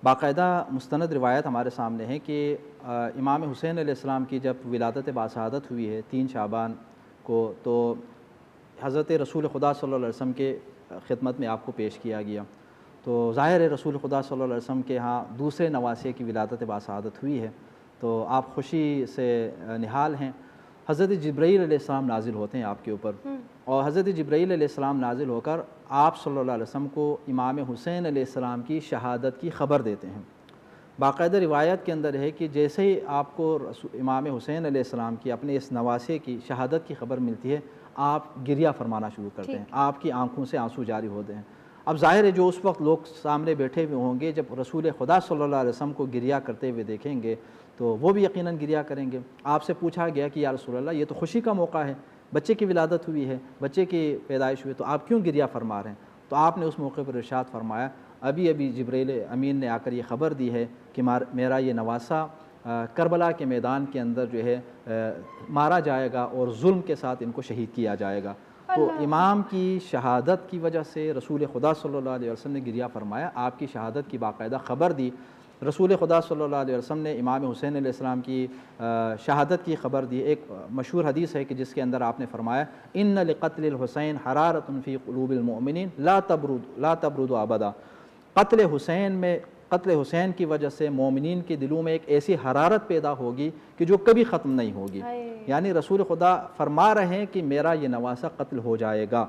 باقاعدہ مستند روایت ہمارے سامنے ہے کہ امام حسین علیہ السلام کی جب ولادت باشہادت ہوئی ہے 3 شعبان کو, تو حضرت رسول خدا صلی اللہ علیہ وسلم کے خدمت میں آپ کو پیش کیا گیا. تو ظاہر ہے رسول خدا صلی اللہ علیہ وسلم کے ہاں دوسرے نواسے کی ولادت باشہادت ہوئی ہے, تو آپ خوشی سے نہال ہیں. حضرت جبرائیل علیہ السلام نازل ہوتے ہیں آپ کے اوپر, اور حضرت جبرائیل علیہ السلام نازل ہو کر آپ صلی اللہ علیہ وسلم کو امام حسین علیہ السلام کی شہادت کی خبر دیتے ہیں. باقاعدہ روایت کے اندر ہے کہ جیسے ہی آپ کو امام حسین علیہ السلام کی اپنے اس نواسے کی شہادت کی خبر ملتی ہے, آپ گریہ فرمانا شروع کرتے ہیں, آپ کی آنکھوں سے آنسو جاری ہوتے ہیں. اب ظاہر ہے جو اس وقت لوگ سامنے بیٹھے ہوئے ہوں گے, جب رسول خدا صلی اللہ علیہ وسلم کو گریہ کرتے ہوئے دیکھیں گے تو وہ بھی یقیناً گریہ کریں گے. آپ سے پوچھا گیا کہ یا رسول اللہ, یہ تو خوشی کا موقع ہے, بچے کی ولادت ہوئی ہے, بچے کی پیدائش ہوئی, تو آپ کیوں گریہ فرما رہے ہیں؟ تو آپ نے اس موقع پر ارشاد فرمایا, ابھی جبرائیل امین نے آ کر یہ خبر دی ہے کہ میرا یہ نواسہ کربلا کے میدان کے اندر جو ہے مارا جائے گا اور ظلم کے ساتھ ان کو شہید کیا جائے گا. تو امام کی شہادت کی وجہ سے رسول خدا صلی اللہ علیہ وسلم نے گریہ فرمایا, آپ کی شہادت کی باقاعدہ خبر دی. رسول خدا صلی اللہ علیہ وسلم نے امام حسین علیہ السلام کی شہادت کی خبر دی. ایک مشہور حدیث ہے کہ جس کے اندر آپ نے فرمایا ان لقتل الحسین حرارۃ فی قلوب المؤمنین لا تبرد ابدا. قتل حسین کی وجہ سے مومنین کے دلوں میں ایک ایسی حرارت پیدا ہوگی کہ جو کبھی ختم نہیں ہوگی. یعنی رسول خدا فرما رہے ہیں کہ میرا یہ نواسہ قتل ہو جائے گا.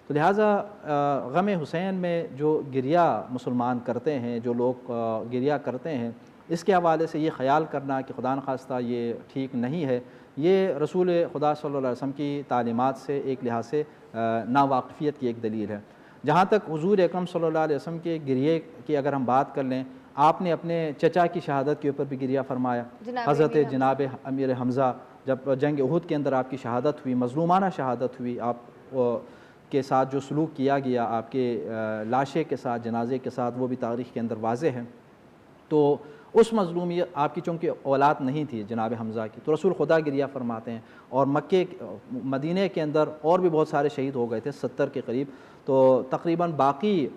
تو لہٰذا غم حسین میں جو گریہ مسلمان کرتے ہیں, جو لوگ گریہ کرتے ہیں, اس کے حوالے سے یہ خیال کرنا کہ خدا نخواستہ یہ ٹھیک نہیں ہے, یہ رسول خدا صلی اللہ علیہ وسلم کی تعلیمات سے ایک لحاظ سے ناواقفیت کی ایک دلیل ہے. جہاں تک حضور اکرم صلی اللہ علیہ وسلم کے گریے کی اگر ہم بات کر لیں, آپ نے اپنے چچا کی شہادت کے اوپر بھی گریہ فرمایا. حضرت جناب امیر حمزہ جب جنگ احد کے اندر آپ کی شہادت ہوئی, مظلومانہ شہادت ہوئی, آپ کے ساتھ جو سلوک کیا گیا آپ کے لاشے کے ساتھ, جنازے کے ساتھ, وہ بھی تاریخ کے اندر واضح ہے. تو اس مظلومیت آپ کی چونکہ اولاد نہیں تھی جناب حمزہ کی, تو رسول خدا گریہ فرماتے ہیں. اور مدینہ کے اندر اور بھی بہت سارے شہید ہو گئے تھے, 70 کے قریب. تو تقریباً باقی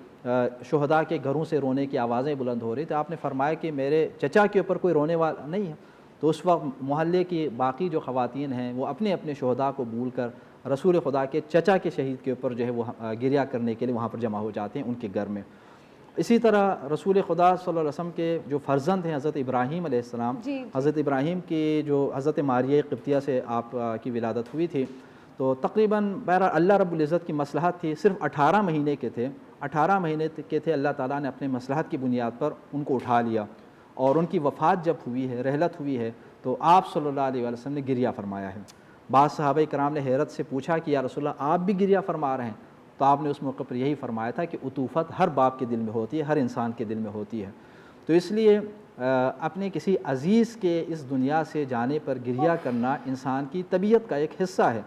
شہداء کے گھروں سے رونے کی آوازیں بلند ہو رہی تھیں. آپ نے فرمایا کہ میرے چچا کے اوپر کوئی رونے والا نہیں ہے. تو اس وقت محلے کی باقی جو خواتین ہیں وہ اپنے اپنے شہداء کو بھول کر رسول خدا کے چچا کے شہید کے اوپر جو ہے وہ گریہ کرنے کے لیے وہاں پر جمع ہو جاتے ہیں ان کے گھر میں. اسی طرح رسول خدا صلی اللہ علیہ وسلم کے جو فرزند ہیں حضرت ابراہیم علیہ السلام, حضرت ابراہیم کی جو حضرت ماریہ قبطیہ سے آپ کی ولادت ہوئی تھی, تو تقریباً بہرحال اللہ رب العزت کی مصلحت تھی. صرف 18 مہینے کے تھے, 18 مہینے کے تھے. اللہ تعالیٰ نے اپنے مصلحت کی بنیاد پر ان کو اٹھا لیا, اور ان کی وفات جب ہوئی ہے, رحلت ہوئی ہے, تو آپ صلی اللہ علیہ وسلم نے گریہ فرمایا ہے. بعض صحابہ کرام نے حیرت سے پوچھا کہ یا رسول اللہ آپ بھی گریہ فرما رہے ہیں؟ تو آپ نے اس موقع پر یہی فرمایا تھا کہ عطوفت ہر باپ کے دل میں ہوتی ہے, ہر انسان کے دل میں ہوتی ہے. تو اس لیے اپنے کسی عزیز کے اس دنیا سے جانے پر گریہ کرنا انسان کی طبیعت کا ایک حصہ ہے.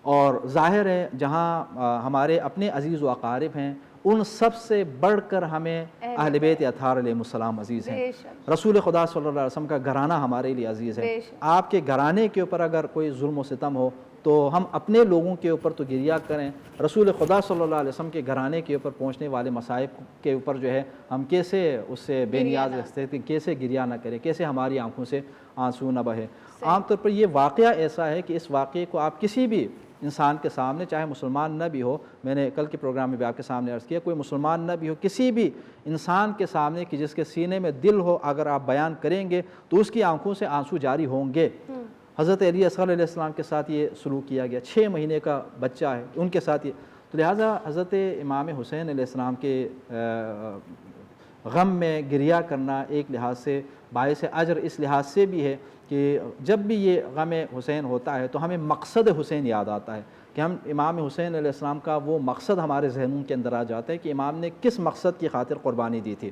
اور ظاہر ہے جہاں ہمارے اپنے عزیز و اقارب ہیں, ان سب سے بڑھ کر ہمیں اہل بیت اطہار علیہ السلام عزیز ہیں. رسول خدا صلی اللہ علیہ وسلم کا گھرانہ ہمارے لیے عزیز ہے. آپ کے گھرانے کے اوپر اگر کوئی ظلم و ستم ہو تو ہم اپنے لوگوں کے اوپر تو گریہ کریں, رسول خدا صلی اللہ علیہ وسلم کے گھرانے کے اوپر پہنچنے والے مصائب کے اوپر جو ہے ہم کیسے اس سے بے نیاز رہتے ہیں, کیسے گریہ نہ کریں, کیسے ہماری آنکھوں سے آنسو نہ بہے. عام طور پر یہ واقعہ ایسا ہے کہ اس واقعے کو آپ کسی بھی انسان کے سامنے, چاہے مسلمان نہ بھی ہو, میں نے کل کے پروگرام میں بھی آپ کے سامنے عرض کیا, کوئی مسلمان نہ بھی ہو, کسی بھی انسان کے سامنے کہ جس کے سینے میں دل ہو, اگر آپ بیان کریں گے تو اس کی آنکھوں سے آنسو جاری ہوں گے. حضرت علی اصغر علیہ السلام کے ساتھ یہ سلوک کیا گیا, 6 مہینے کا بچہ ہے, ان کے ساتھ یہ. تو لہٰذا حضرت امام حسین علیہ السلام کے غم میں گریہ کرنا ایک لحاظ سے باعث اجر اس لحاظ سے بھی ہے کہ جب بھی یہ غم حسین ہوتا ہے تو ہمیں مقصد حسین یاد آتا ہے, کہ ہم امام حسین علیہ السلام کا وہ مقصد ہمارے ذہنوں کے اندر آ جاتا ہے کہ امام نے کس مقصد کی خاطر قربانی دی تھی.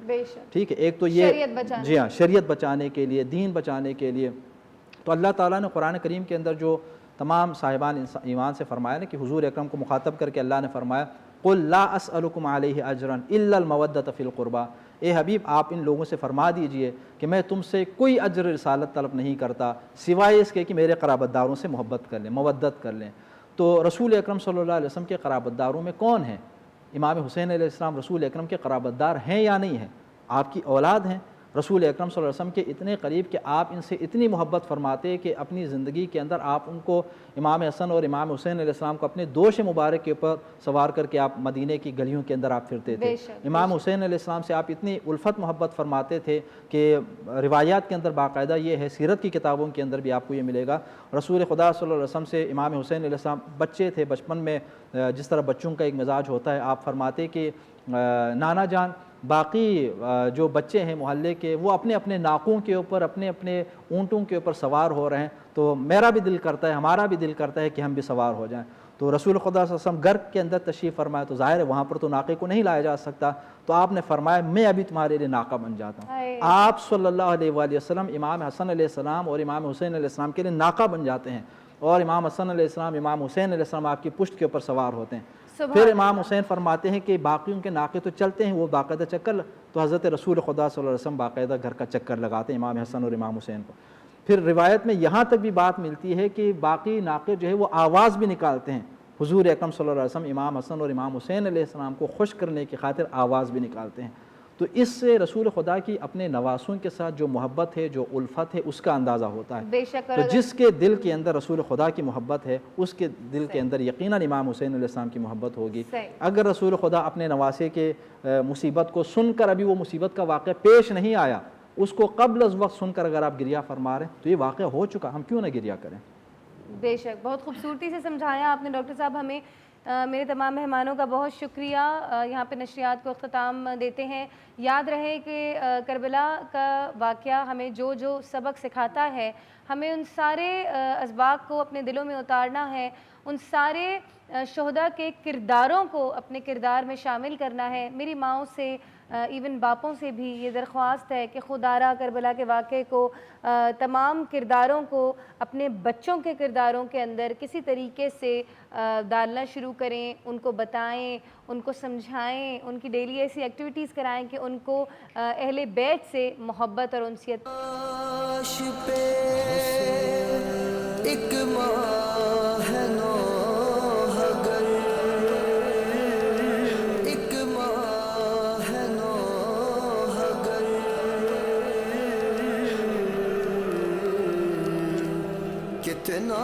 ٹھیک ہے, ایک تو یہ جی ہاں شریعت بچانے کے لیے, دین بچانے کے لیے. تو اللہ تعالیٰ نے قرآن کریم کے اندر جو تمام صاحبان ایمان سے فرمایا نا, کہ حضور اکرم کو مخاطب کر کے اللہ نے فرمایا قل لا اسألکم علیہ اجرا الا المودۃ فی القربى, اے حبیب آپ ان لوگوں سے فرما دیجئے کہ میں تم سے کوئی اجر رسالت طلب نہیں کرتا سوائے اس کے کہ میرے قرابت داروں سے محبت کر لیں, مودت کر لیں. تو رسول اکرم صلی اللہ علیہ وسلم کے قرابت داروں میں کون ہیں؟ امام حسین علیہ السلام رسول اکرم کے قرابت دار ہیں یا نہیں ہیں؟ آپ کی اولاد ہیں. رسول اکرم صلی اللہ علیہ وسلم کے اتنے قریب کہ آپ ان سے اتنی محبت فرماتے کہ اپنی زندگی کے اندر آپ ان کو, امام حسن اور امام حسین علیہ السلام کو اپنے دوش مبارک کے اوپر سوار کر کے آپ مدینے کی گلیوں کے اندر آپ پھرتے تھے. امام حسین علیہ السلام سے آپ اتنی الفت محبت فرماتے تھے کہ روایات کے اندر باقاعدہ یہ ہے, سیرت کی کتابوں کے اندر بھی آپ کو یہ ملے گا, رسول خدا صلی اللہ علیہ وسلم سے امام حسین علیہ السلام بچے تھے, بچپن میں جس طرح بچوں کا ایک مزاج ہوتا ہے, آپ فرماتے کہ نانا جان باقی جو بچے ہیں محلے کے وہ اپنے اپنے ناقوں کے اوپر, اپنے اپنے اونٹوں کے اوپر سوار ہو رہے ہیں, تو میرا بھی دل کرتا ہے, ہمارا بھی دل کرتا ہے کہ ہم بھی سوار ہو جائیں. تو رسول خدا صلی اللہ علیہ وسلم گھر کے اندر تشریف فرمایا, تو ظاہر ہے وہاں پر تو ناقے کو نہیں لایا جا سکتا, تو آپ نے فرمایا میں ابھی تمہارے لیے ناقہ بن جاتا ہوں. آپ صلی اللہ علیہ وآلہ وسلم امام حسن علیہ السلام اور امام حسین علیہ السلام کے لیے ناقہ بن جاتے ہیں, اور امام حسن علیہ السلام امام حسین علیہ السلام آپ کی پشت کے اوپر سوار ہوتے ہیں. پھر امام حسین فرماتے ہیں کہ باقیوں کے ناقے تو چلتے ہیں, وہ باقاعدہ چکر, تو حضرت رسول خدا صلی اللہ علیہ وسلم باقاعدہ گھر کا چکر لگاتے ہیں امام حسن اور امام حسین کو. پھر روایت میں یہاں تک بھی بات ملتی ہے کہ باقی ناقے جو ہے وہ آواز بھی نکالتے ہیں, حضور اکرم صلی اللہ علیہ وسلم امام حسن اور امام حسین علیہ السلام کو خوش کرنے کی خاطر آواز بھی نکالتے ہیں. تو اس سے رسول خدا کی اپنے نواسوں کے ساتھ جو محبت ہے، جو الفت ہے، اس کا اندازہ ہوتا ہے۔ بے شک، تو جس کے دل کے اندر رسول خدا کی محبت ہے، اس کے دل کے اندر یقیناً امام حسین علیہ السلام کی محبت ہوگی۔ صحیح۔ اگر رسول خدا اپنے نواسے کے مصیبت کو سن کر، ابھی وہ مصیبت کا واقعہ پیش نہیں آیا، اس کو قبل از وقت سن کر اگر آپ گریہ فرما رہے ہیں تو یہ واقعہ ہو چکا، ہم کیوں نہ گریہ کریں؟ بے شک، بہت خوبصورتی سے سمجھایا آپ نے ڈاکٹر صاحب ہمیں۔ میرے تمام مہمانوں کا بہت شکریہ۔ یہاں پہ نشریات کو اختتام دیتے ہیں۔ یاد رہے کہ کربلا کا واقعہ ہمیں جو جو سبق سکھاتا ہے، ہمیں ان سارے اسباق کو اپنے دلوں میں اتارنا ہے، ان سارے شہداء کے کرداروں کو اپنے کردار میں شامل کرنا ہے۔ میری ماؤں سے، ایون باپوں سے بھی یہ درخواست ہے کہ خدارہ کربلا کے واقعے کو، تمام کرداروں کو اپنے بچوں کے کرداروں کے اندر کسی طریقے سے ڈالنا شروع کریں، ان کو بتائیں، ان کو سمجھائیں، ان کی ڈیلی ایسی ایکٹیویٹیز کرائیں کہ ان کو اہل بیت سے محبت اور انسیت۔ لاش پہ ایک ماہ ہے نو اگر، ایک ماہ ہے نو اگر، کتنا